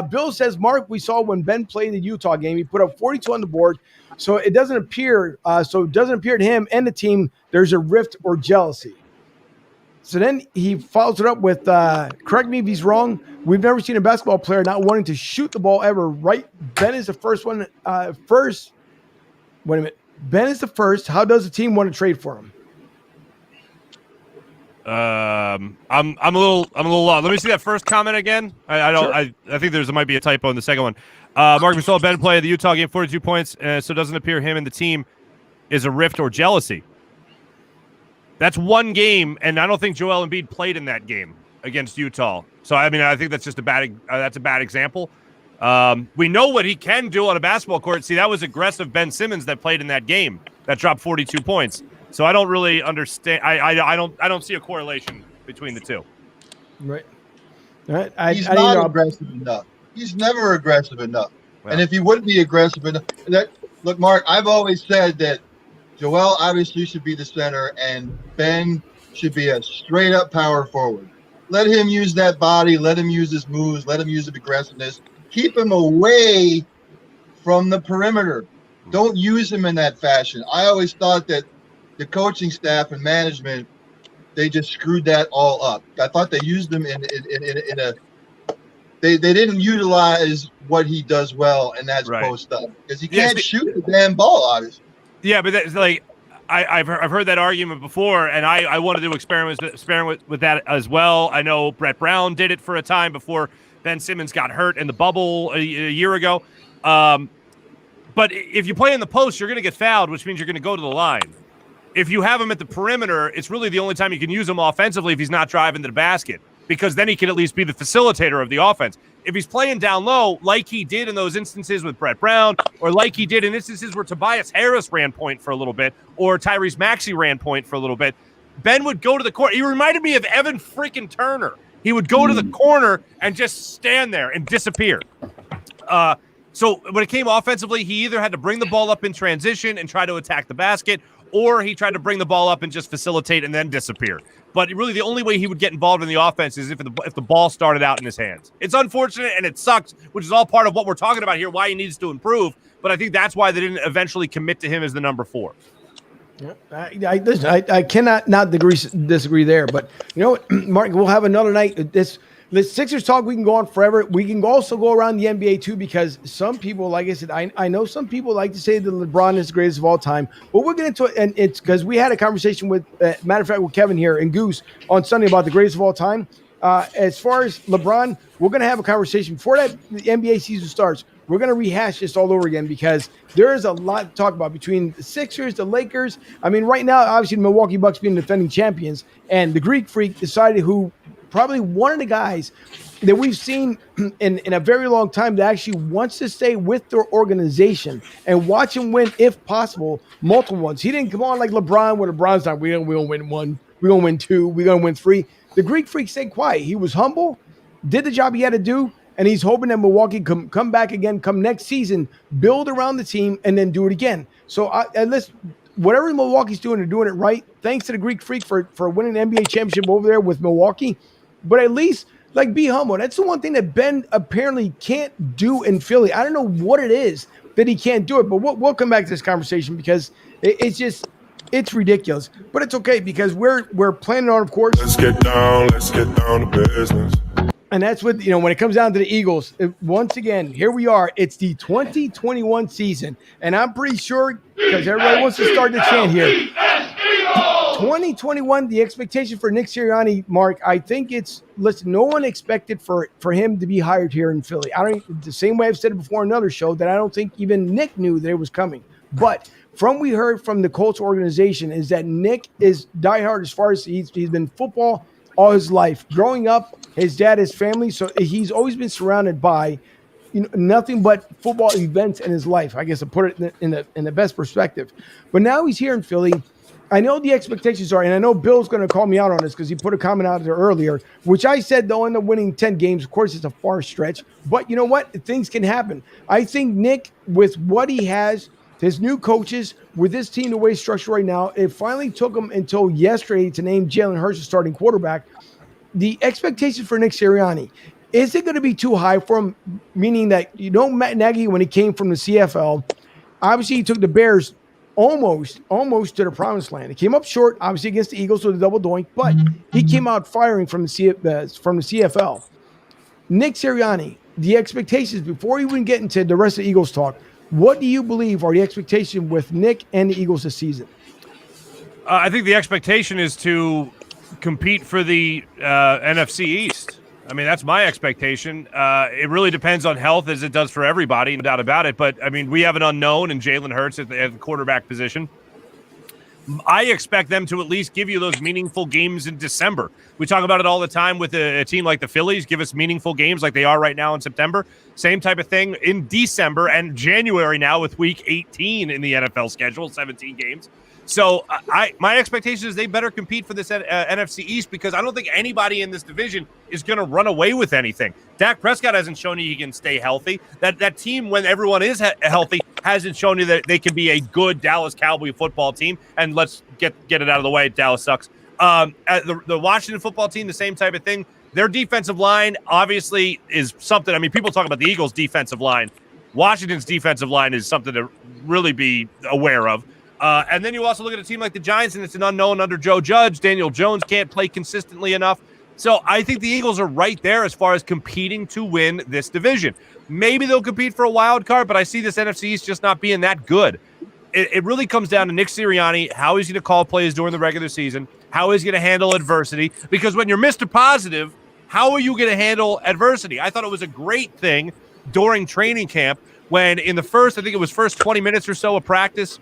Bill says, Mark, we saw when Ben played the Utah game, he put up 42 on the board. So it doesn't appear to him and the team there's a rift or jealousy. So then he follows it up with, correct me if he's wrong, we've never seen a basketball player not wanting to shoot the ball ever, right? Ben is the first one. Wait a minute. Ben is the first. How does the team want to trade for him? I'm a little lost. Let me see that first comment again. I think there might be a typo in the second one. Mark, we saw Ben play the Utah game, 42 points. So it doesn't appear him and the team is a rift or jealousy. That's one game, and I don't think Joel Embiid played in that game against Utah. So I mean, I think that's just a bad example. We know what he can do on a basketball court. See, that was aggressive Ben Simmons that played in that game that dropped 42 points. So I don't really understand. I don't see a correlation between the two. Right. All right. He's not aggressive enough. He's never aggressive enough. Well, and if he wouldn't be aggressive enough, look, Mark, I've always said that Joel obviously should be the center and Ben should be a straight up power forward. Let him use that body. Let him use his moves. Let him use his aggressiveness. Keep him away from the perimeter. Don't use him in that fashion. I always thought that the coaching staff and management, they just screwed that all up. I thought they used him they didn't utilize what he does well, and that's post up, because he can't shoot the damn ball, obviously. Yeah, but that's like I've heard that argument before, and I wanted to experiment with that as well. I know Brett Brown did it for a time before Ben Simmons got hurt in the bubble a year ago. But if you play in the post, you're going to get fouled, which means you're going to go to the line. If you have him at the perimeter, it's really the only time you can use him offensively if he's not driving to the basket, because then he can at least be the facilitator of the offense. If he's playing down low, like he did in those instances with Brett Brown, or like he did in instances where Tobias Harris ran point for a little bit, or Tyrese Maxey ran point for a little bit, Ben would go to the court. He reminded me of Evan freaking Turner. He would go to the corner and just stand there and disappear. So when it came offensively, he either had to bring the ball up in transition and try to attack the basket, or he tried to bring the ball up and just facilitate and then disappear. But really, the only way he would get involved in the offense is if the ball started out in his hands. It's unfortunate and it sucks, which is all part of what we're talking about here, why he needs to improve. But I think that's why they didn't eventually commit to him as the number 4. Yeah, listen, I cannot not disagree there. But you know what, Mark, we'll have another night. This Sixers talk, we can go on forever. We can also go around the NBA too, because some people, like I said, I know some people like to say that LeBron is the greatest of all time. But we'll get into it, and it's because we had a conversation with, matter of fact, with Kevin here and Goose on Sunday about the greatest of all time. As far as LeBron, we're going to have a conversation before the NBA season starts. We're going to rehash this all over again, because there is a lot to talk about between the Sixers, the Lakers. I mean, right now, obviously, the Milwaukee Bucks being defending champions, and the Greek Freak decided who probably one of the guys that we've seen in a very long time that actually wants to stay with their organization and watch him win, if possible, multiple ones. He didn't come on like LeBron, where LeBron's like, we don't win 1, we're going to win 2, we're going to win 3. The Greek Freak stayed quiet. He was humble, did the job he had to do, and he's hoping that Milwaukee come back again, come next season, build around the team, and then do it again. So whatever Milwaukee's doing, they're doing it right. Thanks to the Greek Freak for winning the NBA championship over there with Milwaukee. But at least, like, be humble. That's the one thing that Ben apparently can't do in Philly. I don't know what it is that he can't do it, but we'll come back to this conversation because it's ridiculous. But it's okay because we're planning on, of course. Let's get down to business. And that's what, when it comes down to the Eagles, once again, here we are. It's the 2021 season. And I'm pretty sure, because everybody wants to start the chant here, 2021, the expectation for Nick Sirianni, Mark, I think no one expected for him to be hired here in Philly. The same way I've said it before on another show, that I don't think even Nick knew that it was coming. But we heard from the Colts organization is that Nick is diehard as far as he's been football all his life. Growing up, his dad, his family, so he's always been surrounded by nothing but football events in his life. I guess to put it in the best perspective. But now he's here in Philly. I know the expectations are, and I know Bill's going to call me out on this because he put a comment out there earlier, which I said they'll end up winning 10 games. Of course, it's a far stretch, but you know what? Things can happen. I think Nick, with what he has, his new coaches, with this team the way it's structured right now, it finally took him until yesterday to name Jalen Hurts the starting quarterback. The expectations for Nick Sirianni, is it going to be too high for him? Meaning that, Matt Nagy, when he came from the CFL, obviously he took the Bears almost to the promised land. He came up short, obviously, against the Eagles with a double doink, but he came out firing from the CFL. Nick Sirianni, the expectations, before we even get into the rest of the Eagles talk, what do you believe are the expectations with Nick and the Eagles this season? I think the expectation is to compete for the NFC East. I mean, that's my expectation. It really depends on health, as it does for everybody, no doubt about it. But, I mean, we have an unknown in Jalen Hurts at the quarterback position. I expect them to at least give you those meaningful games in December. We talk about it all the time with a team like the Phillies. Give us meaningful games like they are right now in September. Same type of thing in December and January now with week 18 in the NFL schedule, 17 games. So my expectation is they better compete for this NFC East because I don't think anybody in this division is going to run away with anything. Dak Prescott hasn't shown you he can stay healthy. That team, when everyone is healthy, hasn't shown you that they can be a good Dallas Cowboy football team. And let's get it out of the way. Dallas sucks. The Washington football team, the same type of thing. Their defensive line obviously is something. I mean, people talk about the Eagles' defensive line. Washington's defensive line is something to really be aware of. And then you also look at a team like the Giants, and it's an unknown under Joe Judge. Daniel Jones can't play consistently enough. So I think the Eagles are right there as far as competing to win this division. Maybe they'll compete for a wild card, but I see this NFC East just not being that good. It really comes down to Nick Sirianni, how he's going to call plays during the regular season, how he's going to handle adversity. Because when you're Mr. Positive, how are you going to handle adversity? I thought it was a great thing during training camp when in the first 20 minutes or so of practice,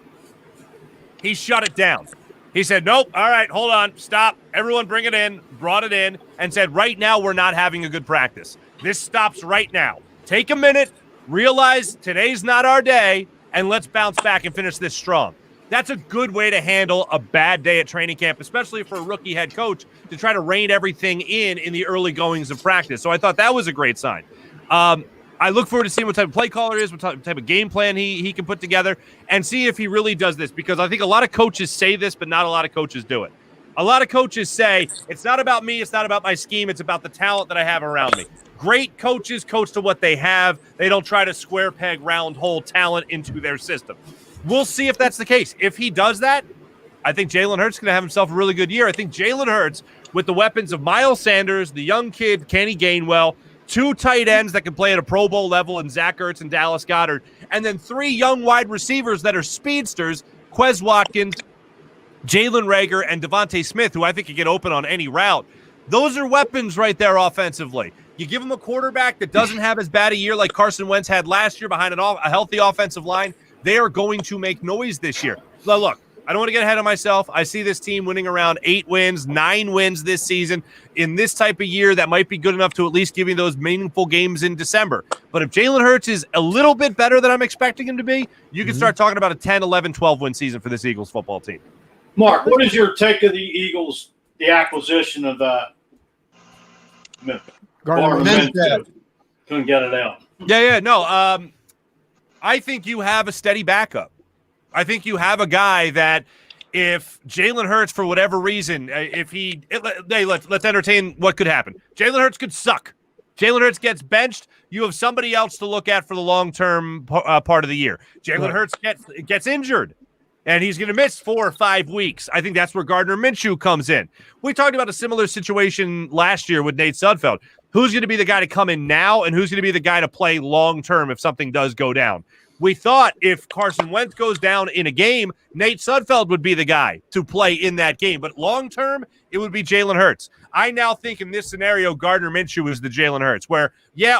he shut it down. He said, nope, all right, hold on, stop. Everyone bring it in, brought it in, and said, right now we're not having a good practice. This stops right now. Take a minute, realize today's not our day, and let's bounce back and finish this strong. That's a good way to handle a bad day at training camp, especially for a rookie head coach, to try to rein everything in the early goings of practice. So I thought that was a great sign. I look forward to seeing what type of play caller is, what type of game plan he can put together, and see if he really does this. Because I think a lot of coaches say this, but not a lot of coaches do it. A lot of coaches say, it's not about me, it's not about my scheme, it's about the talent that I have around me. Great coaches coach to what they have. They don't try to square peg, round hole talent into their system. We'll see if that's the case. If he does that, I think Jalen Hurts is going to have himself a really good year. I think Jalen Hurts, with the weapons of Miles Sanders, the young kid, Kenny Gainwell, 2 tight ends that can play at a Pro Bowl level in Zach Ertz and Dallas Goedert, and then 3 young wide receivers that are speedsters, Quez Watkins, Jalen Reagor, and Devontae Smith, who I think can get open on any route. Those are weapons right there offensively. You give them a quarterback that doesn't have as bad a year like Carson Wentz had last year behind a healthy offensive line, they are going to make noise this year. Now, look, I don't want to get ahead of myself. I see this team winning around 8 wins, 9 wins this season. In this type of year, that might be good enough to at least give you those meaningful games in December. But if Jalen Hurts is a little bit better than I'm expecting him to be, you can start talking about a 10, 11, 12-win season for this Eagles football team. Mark, what is your take of the Eagles, the acquisition of Gardner-Minshew? Couldn't get it out. Yeah, no. I think you have a steady backup. I think you have a guy that if Jalen Hurts, for whatever reason, let's entertain what could happen. Jalen Hurts could suck. Jalen Hurts gets benched. You have somebody else to look at for the long-term part of the year. Jalen Hurts gets injured, and he's going to miss 4 or 5 weeks. I think that's where Gardner Minshew comes in. We talked about a similar situation last year with Nate Sudfeld. Who's going to be the guy to come in now, and who's going to be the guy to play long-term if something does go down? We thought if Carson Wentz goes down in a game, Nate Sudfeld would be the guy to play in that game. But long-term, it would be Jalen Hurts. I now think in this scenario, Gardner Minshew is the Jalen Hurts, where,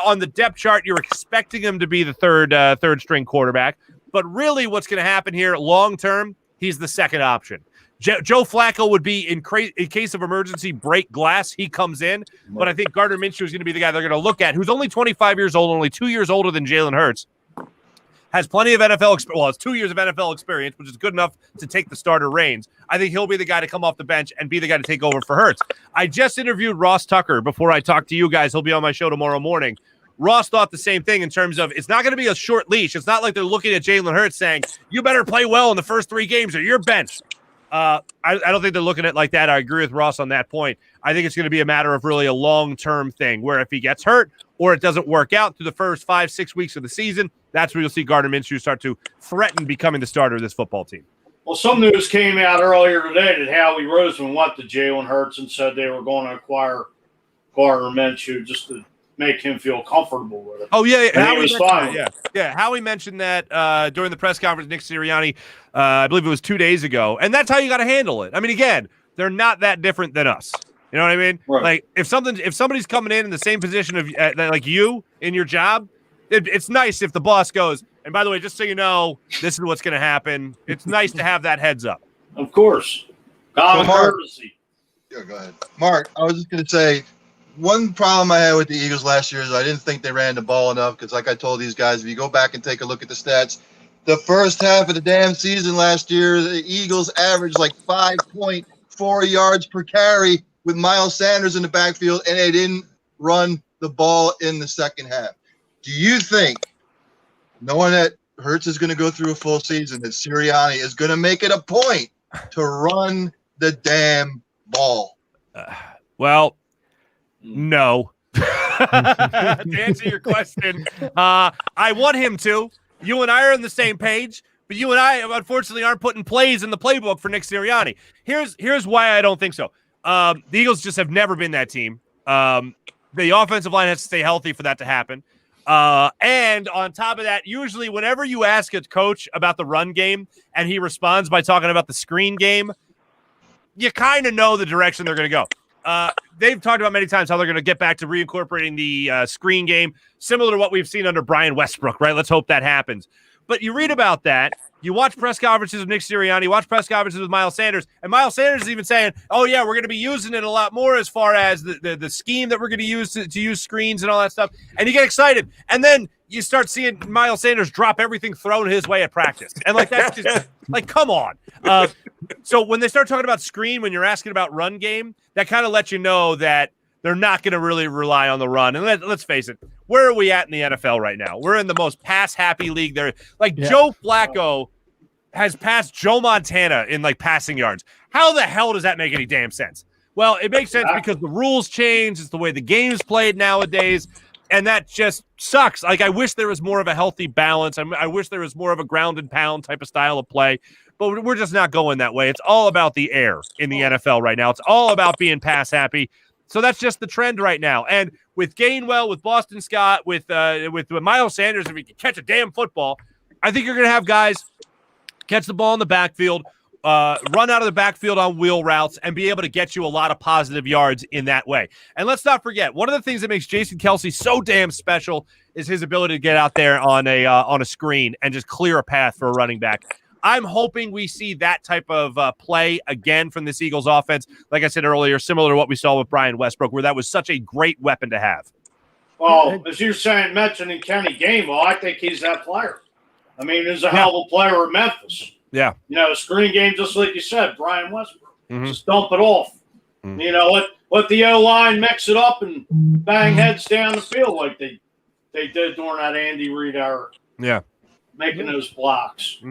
on the depth chart, you're expecting him to be the third-string quarterback. But really what's going to happen here long-term, he's the second option. Joe Flacco would be, in case of emergency, break glass. He comes in. But I think Gardner Minshew is going to be the guy they're going to look at, who's only 25 years old, only 2 years older than Jalen Hurts. Has plenty of NFL experience. Well, it's 2 years of NFL experience, which is good enough to take the starter reins. I think he'll be the guy to come off the bench and be the guy to take over for Hurts. I just interviewed Ross Tucker before I talk to you guys. He'll be on my show tomorrow morning. Ross thought the same thing in terms of it's not going to be a short leash. It's not like they're looking at Jalen Hurts saying, you better play well in the first 3 games or you're benched. I don't think they're looking at it like that. I agree with Ross on that point. I think it's going to be a matter of really a long-term thing where if he gets hurt or it doesn't work out through the first 5-6 weeks of the season, that's where you'll see Gardner Minshew start to threaten becoming the starter of this football team. Well, some news came out earlier today that Howie Roseman went to Jalen Hurts and said they were going to acquire Gardner Minshew just to make him feel comfortable with it. Oh, yeah. Howie was fine. Yeah. Howie mentioned that during the press conference, Nick Sirianni, I believe it was 2 days ago. And that's how you got to handle it. I mean, again, they're not that different than us. You know what I mean? Right. Like if somebody's coming in the same position of like you in your job, it's nice if the boss goes, and by the way, just so you know, this is what's going to happen. It's nice to have that heads up. Of course. Common courtesy. Yeah, go ahead. Mark, I was just going to say, one problem I had with the Eagles last year is I didn't think they ran the ball enough because, like I told these guys, if you go back and take a look at the stats, the first half of the damn season last year, the Eagles averaged like 5.4 yards per carry with Miles Sanders in the backfield, and they didn't run the ball in the second half. Do you think, knowing that Hurts is going to go through a full season, that Sirianni is going to make it a point to run the damn ball? Well, no. To answer your question, I want him to. You and I are on the same page, but you and I, unfortunately, aren't putting plays in the playbook for Nick Sirianni. Here's why I don't think so. The Eagles just have never been that team. The offensive line has to stay healthy for that to happen. And on top of that, usually whenever you ask a coach about the run game and he responds by talking about the screen game, you kind of know the direction they're going to go. They've talked about many times how they're going to get back to reincorporating the screen game, similar to what we've seen under Brian Westbrook, right? Let's hope that happens. But you read about that. You watch press conferences with Nick Sirianni, watch press conferences with Miles Sanders, and Miles Sanders is even saying, oh, yeah, we're going to be using it a lot more as far as the scheme that we're going to use to use screens and all that stuff. And you get excited. And then you start seeing Miles Sanders drop everything thrown his way at practice. And, like, that's just, like, come on. So when they start talking about screen, when you're asking about run game, that kind of lets you know that they're not going to really rely on the run. And let's face it, where are we at in the NFL right now? We're in the most pass-happy league there. Like, Joe Flacco has passed Joe Montana in, like, passing yards. How the hell does that make any damn sense? Well, it makes sense because the rules change. It's the way the game's played nowadays, and that just sucks. Like, I wish there was more of a healthy balance. I wish there was more of a ground and pound type of style of play, but we're just not going that way. It's all about the air in the NFL right now. It's all about being pass-happy. So that's just the trend right now. And with Gainwell, with Boston Scott, with Miles Sanders, if he can catch a damn football, I think you're going to have guys catch the ball in the backfield, run out of the backfield on wheel routes, and be able to get you a lot of positive yards in that way. And let's not forget, one of the things that makes Jason Kelce so damn special is his ability to get out there on a screen and just clear a path for a running back. I'm hoping we see that type of play again from this Eagles offense. Like I said earlier, similar to what we saw with Brian Westbrook, where that was such a great weapon to have. Well, as you're mentioning Kenny Gainwell, I think he's that player. I mean, he's a hell of a player at Memphis. Yeah. You know, screen game, just like you said, Brian Westbrook. Mm-hmm. Just dump it off. Mm-hmm. You know, let the O-line mix it up and bang heads down the field like they did during that Andy Reid era. Yeah. Making those blocks.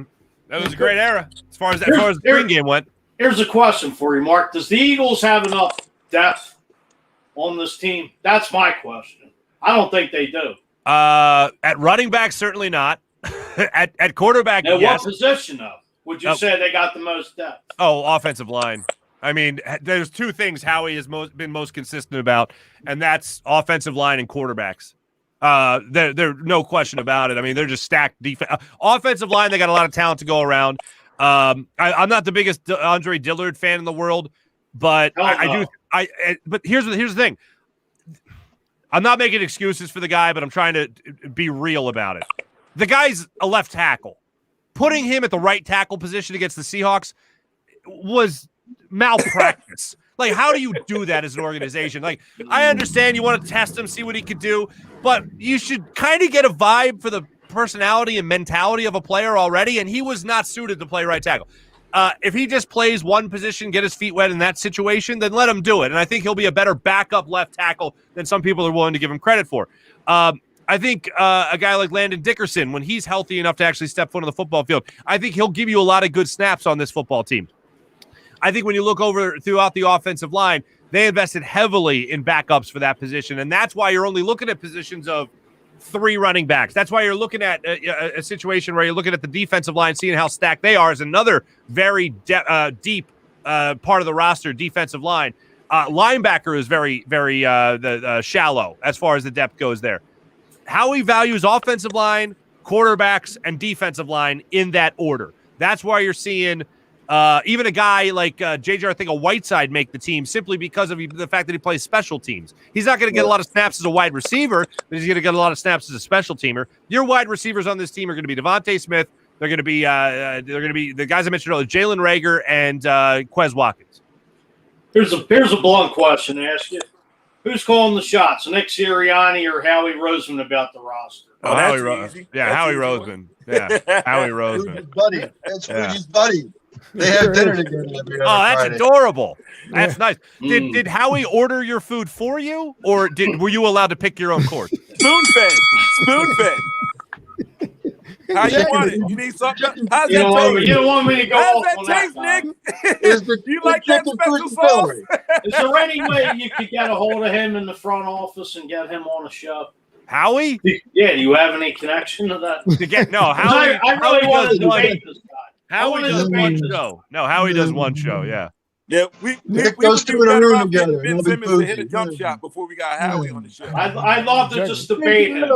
That was a great era as far as the spring game went. Here's a question for you, Mark. Does the Eagles have enough depth on this team? That's my question. I don't think they do. At running back, certainly not. at quarterback, Now, yes. what position, though, would you say they got the most depth? Oh, offensive line. I mean, there's two things Howie has been most consistent about, and that's offensive line and quarterbacks. There's no question about it. I mean, they're just stacked defense. Offensive line, they got a lot of talent to go around. I'm not the biggest Andre Dillard fan in the world, but But here's the thing. I'm not making excuses for the guy, but I'm trying to be real about it. The guy's a left tackle. Putting him at the right tackle position against the Seahawks was malpractice. Like, how do you do that as an organization? Like, I understand you want to test him, see what he could do, but you should kind of get a vibe for the personality and mentality of a player already, and he was not suited to play right tackle. If he just plays one position, get his feet wet in that situation, then let him do it. And I think he'll be a better backup left tackle than some people are willing to give him credit for. I think a guy like Landon Dickerson, when he's healthy enough to actually step foot on the football field, I think he'll give you a lot of good snaps on this football team. I think when you look over throughout the offensive line, they invested heavily in backups for that position, and that's why you're only looking at positions of 3 running backs. That's why you're looking at a situation where you're looking at the defensive line, seeing how stacked they are, is another very deep part of the roster, defensive line. Linebacker is very, very shallow as far as the depth goes there. Howie values offensive line, quarterbacks, and defensive line in that order. That's why you're seeing even a guy like J.J. Arcega-Whiteside make the team simply because of the fact that he plays special teams. He's not going to get a lot of snaps as a wide receiver, but he's going to get a lot of snaps as a special teamer. Your wide receivers on this team are going to be Devontae Smith. They're going to be the guys I mentioned earlier, Jalen Reagor and Quez Watkins. Here's a blunt question to ask you. Who's calling the shots, Nick Sirianni or Howie Roseman about the roster? Oh, that's easy. Yeah, Howie Roseman. Yeah, Howie Roseman. Buddy. That's Fuji's buddy. They have dinner together every other that's Friday. Adorable. That's nice. Did Howie order your food for you, or were you allowed to pick your own course? Spoon-fed. How you want it? You need something? How's You that taste? don't want me to go How's off on that taste, that, Nick? You like that special sauce? Is there any way you could get a hold of him in the front office and get him on a show? Howie? Yeah, do you have any connection to that? Howie. I really want to debate this guy. Howie does one show. No, Howie does one show. Yeah. Yeah, we those two in a room together. Ben Simmons to hit a jump shot before we got Howie on the show. I'd love to just debate him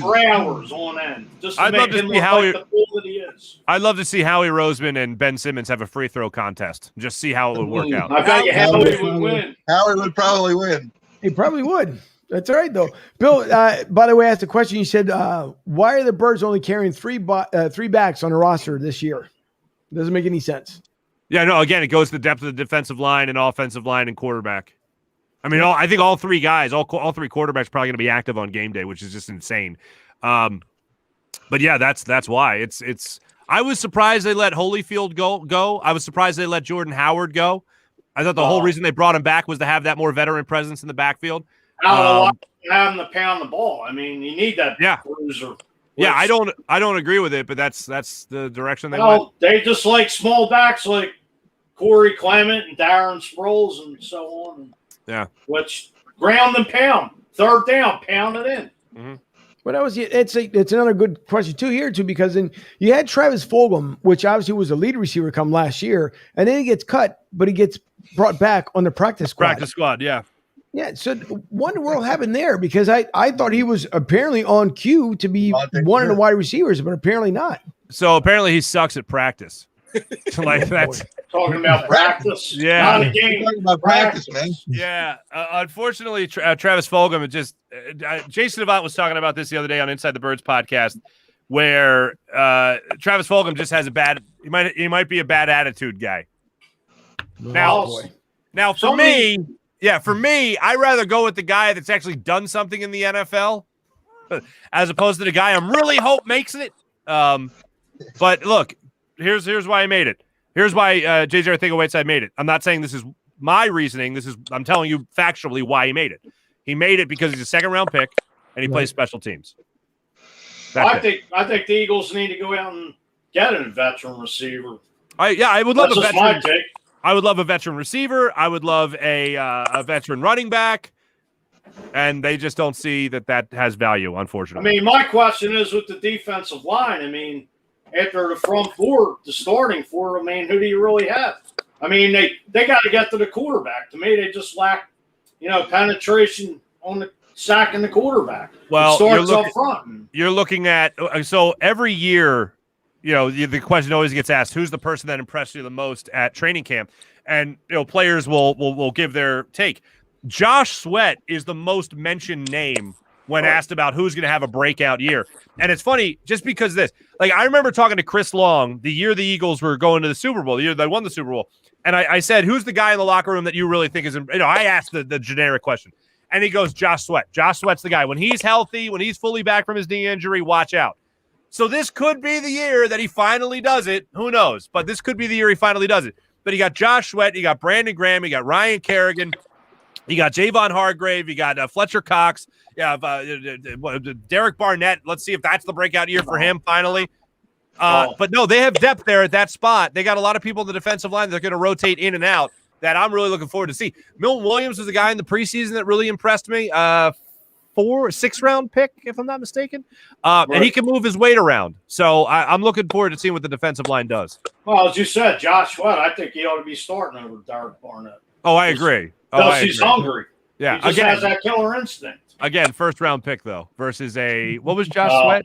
for hours on end. Just to make him look like the fool that he is. I'd love to see Howie Roseman and Ben Simmons have a free throw contest. Just see how it would work out. I bet you Howie would win. Howie would probably win. He probably would. That's all right, though. Bill, by the way, I asked a question. You said, why are the Birds only carrying three backs on the roster this year? Doesn't make any sense. Yeah, no, again, it goes to the depth of the defensive line and offensive line and quarterback. I mean, I think all 3 guys, all 3 quarterbacks are probably going to be active on game day, which is just insane. But yeah, that's why. It's. I was surprised they let Holyfield go. I was surprised they let Jordan Howard go. I thought the whole reason they brought him back was to have that more veteran presence in the backfield. Having to pound the ball. I mean, you need that bruiser. Yeah, I don't agree with it, but that's the direction they went. They just like small backs like Corey Clement and Darren Sproles and so on. Yeah. Which ground and pound. 3rd down, pound it in. Mm-hmm. Well, it's another good question too here too, because then you had Travis Fulgham, which obviously was a lead receiver come last year, and then he gets cut, but he gets brought back on the practice squad. Practice squad, yeah. Yeah, so what in the world happened there? Because I thought he was apparently on cue to be one of the wide receivers, but apparently not. So apparently he sucks at practice. Like that's talking about practice. Yeah, not a game. Talking about practice, man. Yeah, unfortunately, Travis Fulgham. It just Jason Avant was talking about this the other day on Inside the Birds podcast, where Travis Fulgham just has a bad. He might be a bad attitude guy. Now for me. Yeah, for me, I'd rather go with the guy that's actually done something in the NFL as opposed to the guy I'm really hope makes it. But look, here's why I made it. Here's why J.J. Arcega-Whiteside made it. I'm not saying this is my reasoning. I'm telling you factually why he made it. He made it because he's a 2nd-round pick and he plays special teams. I think the Eagles need to go out and get a veteran receiver. I would love That's a just my veteran. take. I would love a veteran receiver. I would love a veteran running back. And they just don't see that has value, unfortunately. I mean, my question is with the defensive line. I mean, after the front four, the starting four, I mean, who do you really have? I mean, they got to get to the quarterback. To me, they just lack, penetration on the sacking the quarterback. Well, it starts up front. You're looking at so every year, the question always gets asked: who's the person that impressed you the most at training camp? And players will give their take. Josh Sweat is the most mentioned name when asked about who's going to have a breakout year. And it's funny, just because of this. Like, I remember talking to Chris Long the year the Eagles were going to the Super Bowl, the year they won the Super Bowl. And I said, who's the guy in the locker room that you really think is, I asked the generic question. And he goes, Josh Sweat. Josh Sweat's the guy. When he's healthy, when he's fully back from his knee injury, watch out. So this could be the year that he finally does it. Who knows? But this could be the year he finally does it. But you got Josh Sweat, you got Brandon Graham, you got Ryan Kerrigan, you got Javon Hargrave, you got Fletcher Cox, Derek Barnett. Let's see if that's the breakout year for him finally. But no, they have depth there at that spot. They got a lot of people in the defensive line that are going to rotate in and out that I'm really looking forward to see. Milton Williams was the guy in the preseason that really impressed me. 6th-round pick, if I'm not mistaken. Right. And he can move his weight around. So I'm looking forward to seeing what the defensive line does. Well, as you said, Josh Sweat, I think he ought to be starting over Derek Barnett. Oh, I agree. He's hungry. Yeah, he just has that killer instinct. Again, 1st-round pick, though, versus what was Josh Sweat?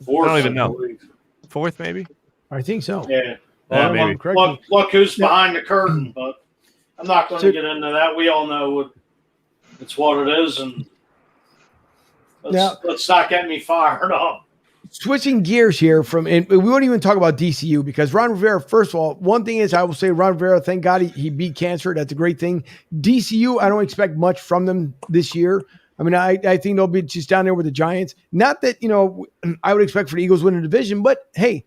4th, I don't even know. 4th, maybe? I think so. Yeah. Maybe. Look who's behind the curtain, but I'm not going to get into that. We all know it's what it is, and let's not get me fired up. Switching gears here and we won't even talk about DCU because Ron Rivera, first of all, one thing is I will say Ron Rivera, thank God he beat cancer. That's a great thing. DCU, I don't expect much from them this year. I mean, I think they'll be just down there with the Giants. Not that, I would expect for the Eagles win a division, but hey,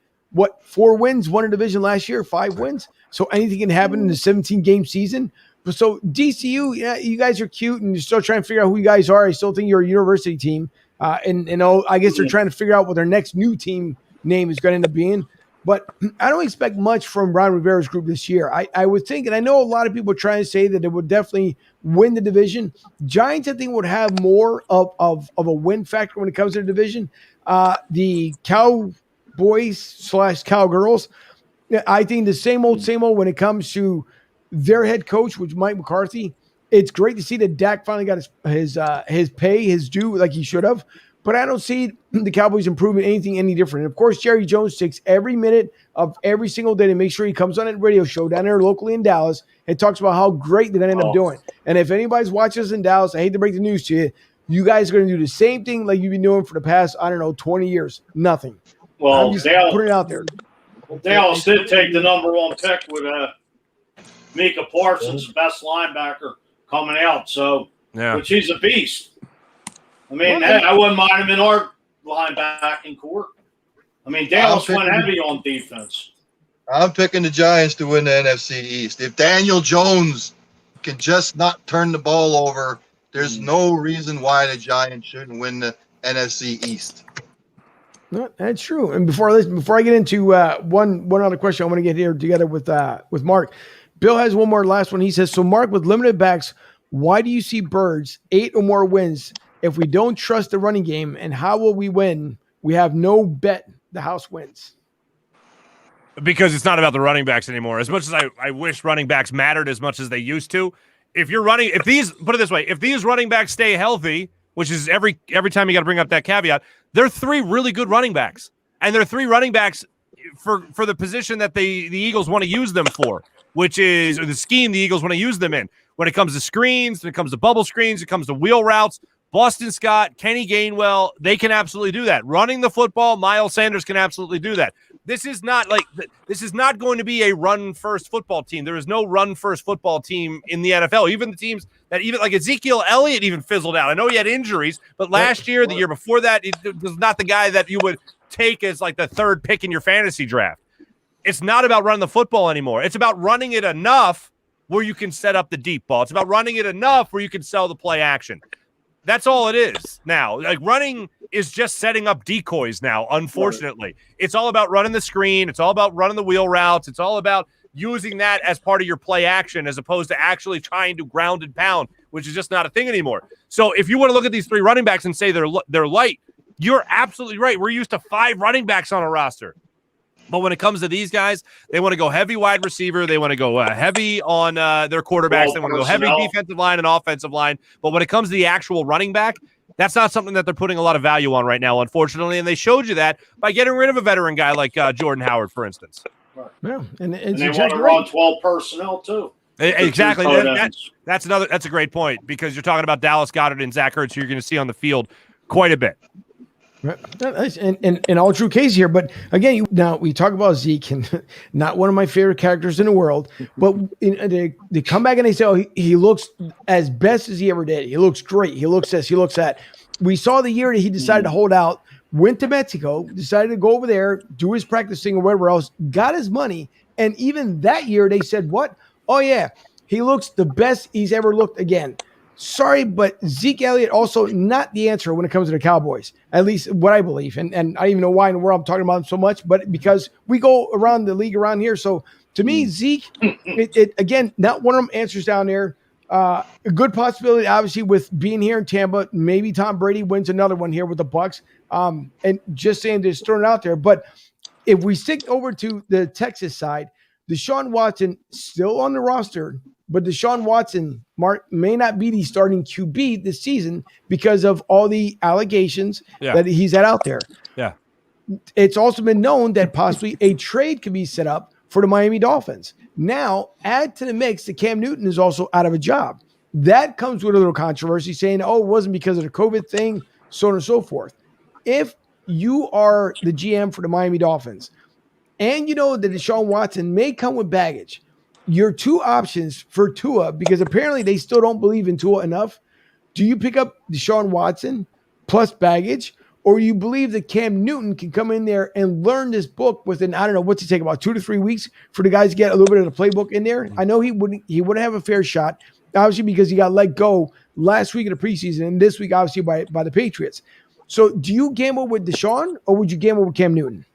4 wins, won a division last year, 5 wins. So anything can happen in the 17-game season. So DCU, you guys are cute and you're still trying to figure out who you guys are. I still think you're a university team. I guess they're trying to figure out what their next new team name is going to end up being. But I don't expect much from Ron Rivera's group this year. I would think, and I know a lot of people are trying to say that they would definitely win the division. Giants, I think, would have more of a win factor when it comes to the division. The Cowboys/Cowgirls, I think the same old when it comes to their head coach, which is Mike McCarthy. It's great to see that Dak finally got his pay, his due, like he should have. But I don't see the Cowboys improving anything any different. And of course, Jerry Jones takes every minute of every single day to make sure he comes on a radio show down there locally in Dallas and talks about how great they end up doing. And if anybody's watching us in Dallas, I hate to break the news to you, you guys are going to do the same thing like you've been doing for the past, 20 years. Nothing. Well, I'm just putting it out there. Dallas did take the number 1 pick with Micah Parsons, the best linebacker coming out. So, which he's a beast. I mean, I wouldn't mind him in our linebacking court. I mean, Dallas went heavy on defense. I'm picking the Giants to win the NFC East. If Daniel Jones can just not turn the ball over, there's no reason why the Giants shouldn't win the NFC East. No, that's true. And before I get into one other question, I want to get here together with Mark. Bill has one more last one. He says, so Mark, with limited backs, why do you see Birds 8 or more wins if we don't trust the running game? And how will we win? We have no bet the house wins. Because it's not about the running backs anymore. As much as I wish running backs mattered as much as they used to. If these running backs stay healthy, which is every time you got to bring up that caveat, they're 3 really good running backs. And they're 3 running backs for the position that the Eagles want to use them for, which is the scheme the Eagles want to use them in. When it comes to screens, when it comes to bubble screens, it comes to wheel routes, Boston Scott, Kenny Gainwell, they can absolutely do that. Running the football, Miles Sanders can absolutely do that. This is not going to be a run-first football team. There is no run-first football team in the NFL. Even the teams that like Ezekiel Elliott even fizzled out. I know he had injuries, but last year, the year before that, it was not the guy that you would take as like the 3rd pick in your fantasy draft. It's not about running the football anymore. It's about running it enough where you can set up the deep ball. It's about running it enough where you can sell the play action. That's all it is now. Like running is just setting up decoys now, unfortunately. Right. It's all about running the screen. It's all about running the wheel routes. It's all about using that as part of your play action as opposed to actually trying to ground and pound, which is just not a thing anymore. So if you want to look at these 3 running backs and say they're light, you're absolutely right. We're used to 5 running backs on a roster. But when it comes to these guys, they want to go heavy wide receiver. They want to go heavy on their quarterbacks. They want to go heavy defensive line and offensive line. But when it comes to the actual running back, that's not something that they're putting a lot of value on right now, unfortunately. And they showed you that by getting rid of a veteran guy like Jordan Howard, for instance. Right. Yeah, and they want to run 12 personnel too. Exactly. That's a great point because you're talking about Dallas Goedert and Zach Ertz, who you're going to see on the field quite a bit. Right. And all true case here, but again, now we talk about Zeke and not one of my favorite characters in the world, but they come back and they say, oh, he looks as best as he ever did. He looks great. He looks this, he looks that. We saw the year that he decided to hold out, went to Mexico, decided to go over there, do his practicing or whatever else, got his money. And even that year they said, what? Oh yeah, he looks the best he's ever looked again. Sorry, but Zeke Elliott also not the answer when it comes to the Cowboys, at least what I believe. And I don't even know why in the world I'm talking about him so much, but because we go around the league around here. So to me, Zeke, again, not one of them answers down there. A good possibility, obviously, with being here in Tampa. Maybe Tom Brady wins another one here with the Bucs. And just saying, just throwing it out there. But if we stick over to the Texas side, Deshaun Watson still on the roster. But Deshaun Watson, Mark, may not be the starting QB this season because of all the allegations that he's had out there. Yeah. It's also been known that possibly a trade could be set up for the Miami Dolphins. Now, add to the mix that Cam Newton is also out of a job. That comes with a little controversy saying, oh, it wasn't because of the COVID thing, so on and so forth. If you are the GM for the Miami Dolphins and you know that Deshaun Watson may come with baggage, your 2 options for Tua, because apparently they still don't believe in Tua enough. Do you pick up Deshaun Watson plus baggage, or you believe that Cam Newton can come in there and learn this book within, I don't know, what's it take, about 2 to 3 weeks for the guys to get a little bit of the playbook in there? I know he wouldn't have a fair shot, obviously, because he got let go last week of the preseason and this week, obviously, by the Patriots. So do you gamble with Deshaun, or would you gamble with Cam Newton?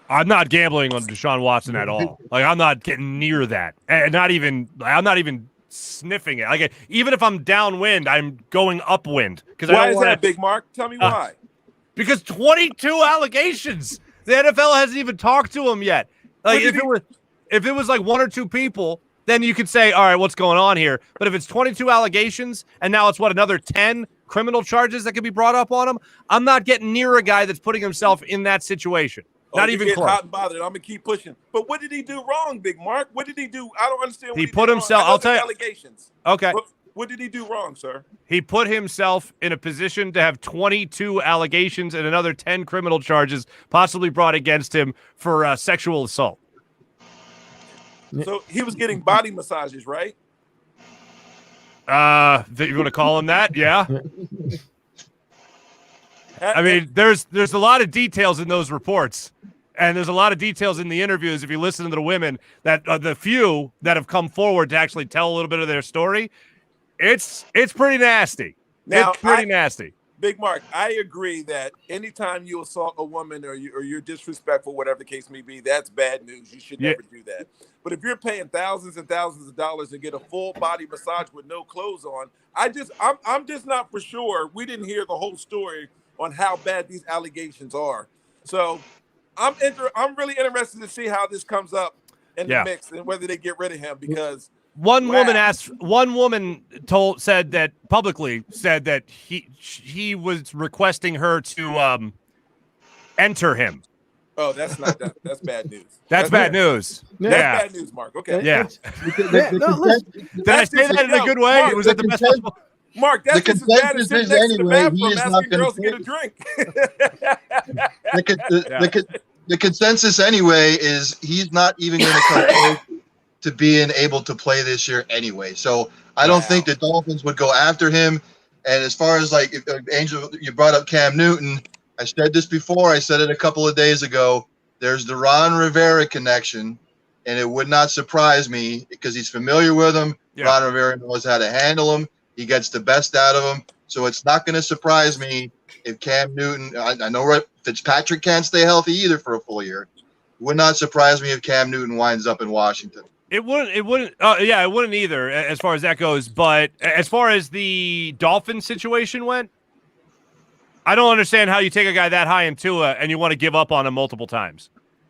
I'm not gambling on Deshaun Watson at all. Like, I'm not getting near that. And I'm not even sniffing it. Like, even if I'm downwind, I'm going upwind. Why is that, Big Mark? Tell me why. Because 22 allegations. The NFL hasn't even talked to him yet. Like, if it was like 1 or 2 people, then you could say, all right, what's going on here? But if it's 22 allegations and now it's another 10 criminal charges that could be brought up on him, I'm not getting near a guy that's putting himself in that situation. Not even close. Hot and bothered. I'm gonna keep pushing. But what did he do wrong, Big Mark? What did he do? I don't understand. What he put himself. I'll tell you. Allegations. Okay. What did he do wrong, sir? He put himself in a position to have 22 allegations and another 10 criminal charges possibly brought against him for sexual assault. So he was getting body massages, right? You want to call him that? Yeah. I mean, there's a lot of details in those reports, and there's a lot of details in the interviews. If you listen to the women, that the few that have come forward to actually tell a little bit of their story, it's pretty nasty. Now, it's pretty nasty. Big Mark, I agree that anytime you assault a woman or you're disrespectful, whatever the case may be, that's bad news. You should never do that. But if you're paying thousands and thousands of dollars to get a full body massage with no clothes on, I'm just not for sure. We didn't hear the whole story on how bad these allegations are. So I'm really interested to see how this comes up in the mix and whether they get rid of him, because one woman said that publicly said that he was requesting her to enter him. Oh, that's not that. That's bad news. That's bad news. Yeah. That's bad news, Mark. Okay. Yeah. Did I say that in a good way? Mark, was that the best possible? Mark, that's just as bad as sitting next to the bathroom asking girls to get a drink. The consensus anyway is he's not even going to come close to being able to play this year anyway. So I don't think the Dolphins would go after him. And as far as like Angel, you brought up Cam Newton. I said this before. I said it a couple of days ago. There's the Ron Rivera connection, and it would not surprise me because he's familiar with him. Yeah. Ron Rivera knows how to handle him. He gets the best out of them. So it's not going to surprise me if Cam Newton, I know Fitzpatrick can't stay healthy either for a full year. Would not surprise me if Cam Newton winds up in Washington. It wouldn't. It wouldn't either as far as that goes. But as far as the Dolphins situation went, I don't understand how you take a guy that high in Tua and you want to give up on him multiple times.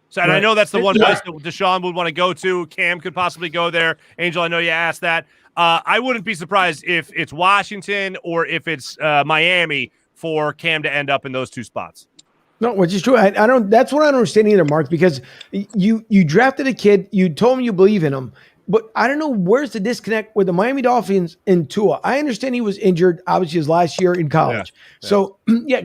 So, and I know that's the one place that Deshaun would want to go to. Cam could possibly go there. Angel, I know you asked that. I wouldn't be surprised if it's Washington or if it's Miami for Cam to end up in those two spots. No, which is true. I don't. That's what I don't understand either, Mark. Because you drafted a kid, you told him you believe in him, but I don't know where's the disconnect with the Miami Dolphins and Tua. I understand he was injured, obviously, his last year in college. Yeah. So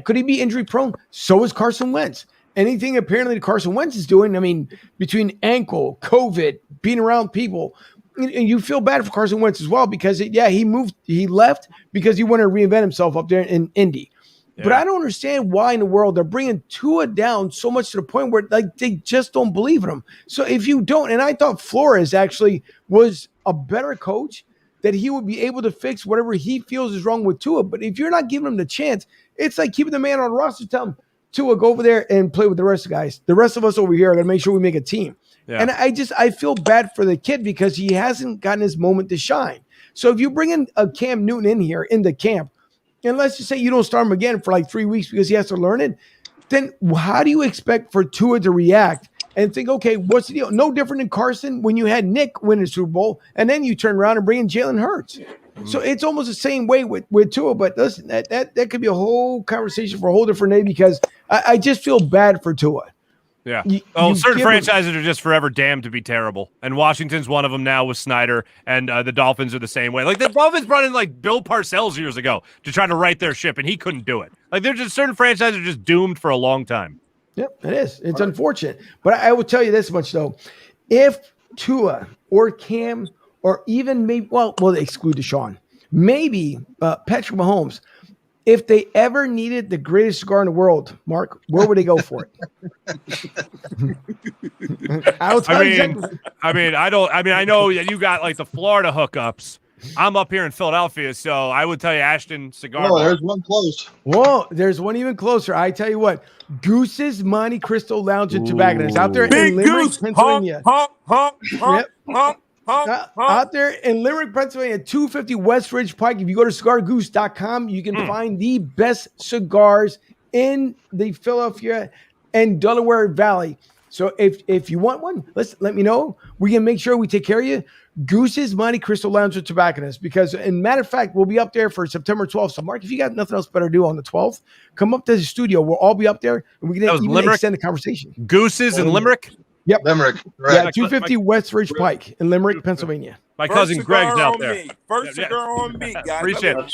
could he be injury prone? So is Carson Wentz. Anything apparently Carson Wentz is doing, I mean, between ankle, COVID, being around people, and you feel bad for Carson Wentz as well because he left because he wanted to reinvent himself up there in Indy. Yeah. But I don't understand why in the world they're bringing Tua down so much to the point where like they just don't believe in him. So if you don't, and I thought Flores actually was a better coach, that he would be able to fix whatever he feels is wrong with Tua. But if you're not giving him the chance, it's like keeping the man on the roster, tell him, Tua, go over there and play with the rest of the guys. The rest of us over here are going to make sure we make a team. Yeah. And I feel bad for the kid because he hasn't gotten his moment to shine. So if you bring in a Cam Newton in here in the camp, and let's just say you don't start him again for like 3 weeks because he has to learn it, then how do you expect for Tua to react and think, okay, what's the deal? No different than Carson when you had Nick win the Super Bowl, and then you turn around and bring in Jalen Hurts. Mm-hmm. So it's almost the same way with Tua, but listen, that could be a whole conversation for a whole different day because I just feel bad for Tua. Yeah. Certain franchises are just forever damned to be terrible. And Washington's one of them now with Snyder, and the Dolphins are the same way. Like the Dolphins brought in like Bill Parcells years ago to try to right their ship, and he couldn't do it. Like there's just certain franchises are just doomed for a long time. Yep, it is. It's unfortunate. But I will tell you this much, though. If Tua or Cam or even maybe, we'll exclude Deshaun, maybe Patrick Mahomes, if they ever needed the greatest cigar in the world, Mark, where would they go for it? I know that you got like the Florida hookups. I'm up here in Philadelphia, so I would tell you Ashton Cigar. Oh, there's one close. Whoa, there's one even closer. I tell you what, Goose's Monte Cristo Lounge and Tobacco. It's out there in Limerick, Pennsylvania. Out there in Limerick, Pennsylvania, 250 West Ridge Pike. If you go to cigargoose.com, you can find the best cigars in the Philadelphia and Delaware Valley. So if you want one, let me know. We can make sure we take care of you. Goose's Monte Cristo Lounge with Tobacconist, because, and matter of fact, we'll be up there for September 12th. So, Mark, if you got nothing else better to do on the 12th, come up to the studio. We'll all be up there, and we can even extend the conversation. Goose's in Limerick? Yep. Limerick. Right. Yeah, 250 West Ridge Pike in Limerick, Pennsylvania. My cousin Greg's out there. First cigar on me, guys. Appreciate it.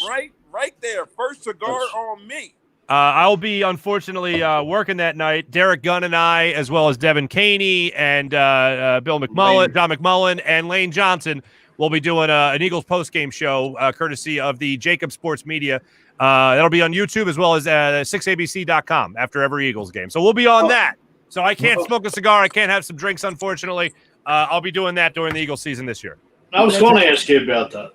Right there. First cigar on me. I'll be, unfortunately, working that night. Derek Gunn and I, as well as Devin Caney and Bill McMullen, John McMullen, and Lane Johnson, will be doing an Eagles post-game show, courtesy of the Jacob Sports Media. That'll be on YouTube as well as 6abc.com after every Eagles game. So we'll be on that. So I can't smoke a cigar. I can't have some drinks, unfortunately. I'll be doing that during the Eagles season this year. I was going to ask you about that.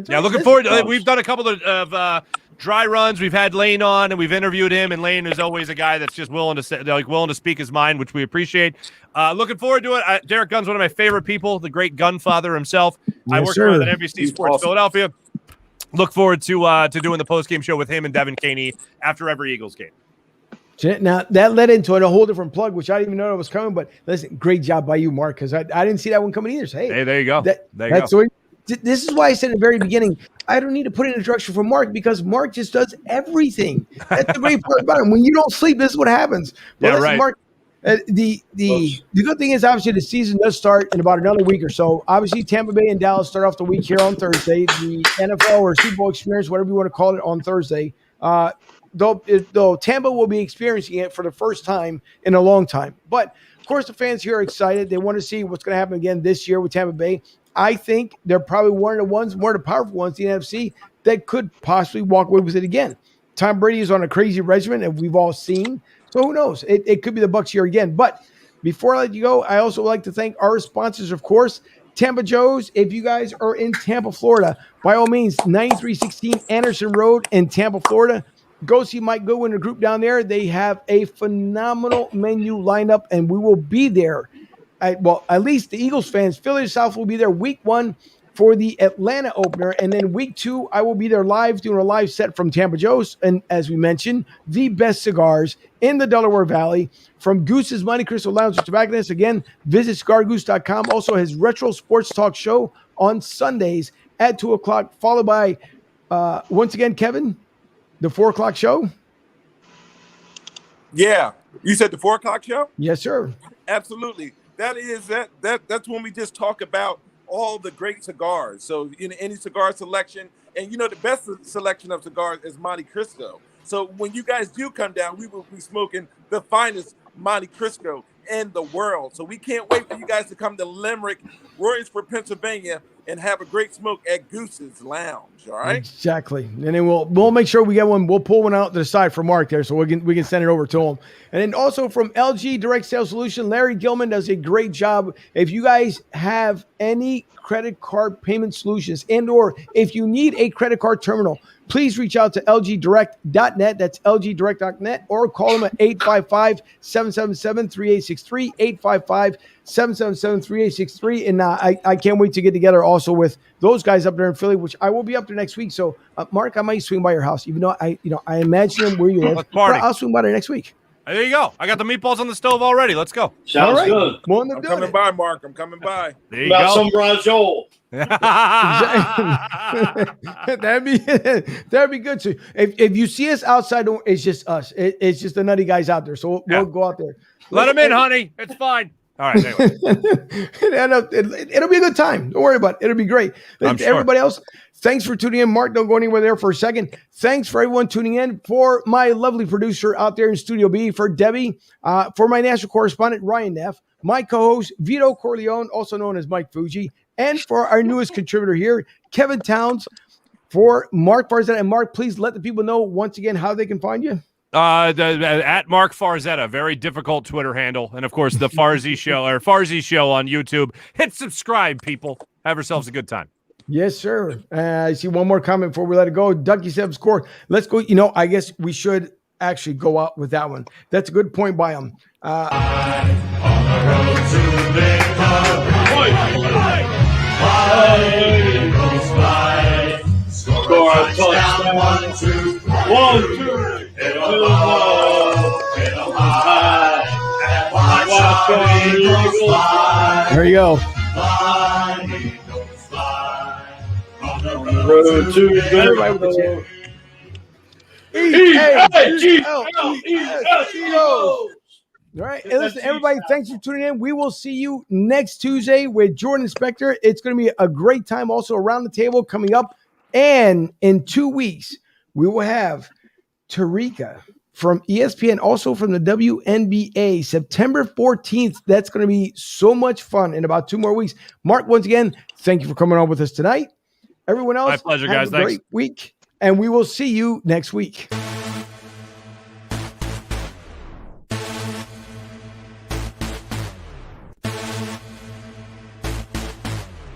Yeah, looking forward to it. We've done a couple of dry runs. We've had Lane on, and we've interviewed him, and Lane is always a guy that's just willing to speak his mind, which we appreciate. Looking forward to it. Derek Gunn's one of my favorite people, the great Gunfather himself. Yes, I work with NBC Sports Philadelphia. Look forward to doing the post-game show with him and Devin Caney after every Eagles game. Now, that led into a whole different plug, which I didn't even know that was coming, but listen, great job by you, Mark, because I didn't see that one coming either. So, hey, there you go. This is why I said at the very beginning, I don't need to put in an introduction for Mark because Mark just does everything. That's the great part about him. When you don't sleep, this is what happens. But listen, right. Mark, the good thing is obviously the season does start in about another week or so. Obviously, Tampa Bay and Dallas start off the week here on Thursday. The NFL or Super Bowl experience, whatever you want to call it, on Thursday. Though Tampa will be experiencing it for the first time in a long time. But, of course, the fans here are excited. They want to see what's going to happen again this year with Tampa Bay. I think they're probably one of the powerful ones in the NFC that could possibly walk away with it again. Tom Brady is on a crazy regimen, and we've all seen. So who knows? It could be the Bucs year again. But before I let you go, I also like to thank our sponsors, of course, Tampa Joe's, if you guys are in Tampa, Florida, by all means, 9316 Anderson Road in Tampa, Florida. Go see Mike Goodwin and the group down there. They have a phenomenal menu lined up, and we will be there. At least the Eagles fans, Philly South will be there week 1 for the Atlanta opener. And then week 2, I will be there live doing a live set from Tampa Joe's. And as we mentioned, the best cigars in the Delaware Valley from Goose's Monte Cristo Lounge and Tobacconist. Again, visit cigargoose.com. Also his retro sports talk show on Sundays at 2 o'clock, followed by, once again, Kevin, the 4 o'clock show. Yeah. You said the 4 o'clock show? Yes, sir. Absolutely. That's when we just talk about all the great cigars. So in any cigar selection, and the best selection of cigars is Monte Cristo. So when you guys do come down, we will be smoking the finest Monte Cristo in the world. So we can't wait for you guys to come to Limerick, Royersford, Pennsylvania, and have a great smoke at Goose's Lounge. All right. Exactly. And then we'll make sure we get one. We'll pull one out to the side for Mark there, so we can send it over to him. And then also from LG Direct Sales Solution, Larry Gilman does a great job. If you guys have any credit card payment solutions or if you need a credit card terminal, please reach out to lgdirect.net. That's lgdirect.net, or call them at 855-777-3863, 855-777-3863. And I can't wait to get together also with those guys up there in Philly, which I will be up there next week. So, Mark, I might swing by your house, even though I imagine where you live. I'll swing by there next week. There you go. I got the meatballs on the stove already. Let's go. Sounds good. I'm coming by, Mark. I'm coming by. There you go. Some Rajol. That'd be good too. If you see us outside, it's just us. It's just the nutty guys out there. So we'll go out there. Let them in, honey. It's fine. All right. Anyway. It'll be a good time. Don't worry about it. It'll be great. I'm sure. Everybody else, thanks for tuning in. Mark, don't go anywhere there for a second. Thanks for everyone tuning in. For my lovely producer out there in Studio B, for Debbie, for my national correspondent, Ryan Neff, my co-host, Vito Corleone, also known as Mike Fuji, and for our newest contributor here, Kevin Towns, for Marc Farzetta. And Mark, please let the people know once again how they can find you. At Marc Farzetta, very difficult Twitter handle, and of course the Farzy Show Farzy Show on YouTube. Hit subscribe, people. Have yourselves a good time. Yes, sir. I see one more comment before we let it go. Ducky Seb score. Let's go. I guess we should actually go out with that one. That's a good point by him. Score a touchdown. 1, 2, 1, 2. There you go. Road to Everybody with the chant. E-A-G-L-E-S-G-O. All right. And listen, everybody, thanks for tuning in. We will see you next Tuesday with Jordan Spector. It's going to be a great time also around the table coming up. And in 2 weeks, we will have Tarika from ESPN, also from the WNBA, September 14th. That's going to be so much fun in about 2 more weeks. Mark, once again, thank you for coming on with us tonight. Everyone else, my pleasure, have guys. a Thanks. great week, and we will see you next week.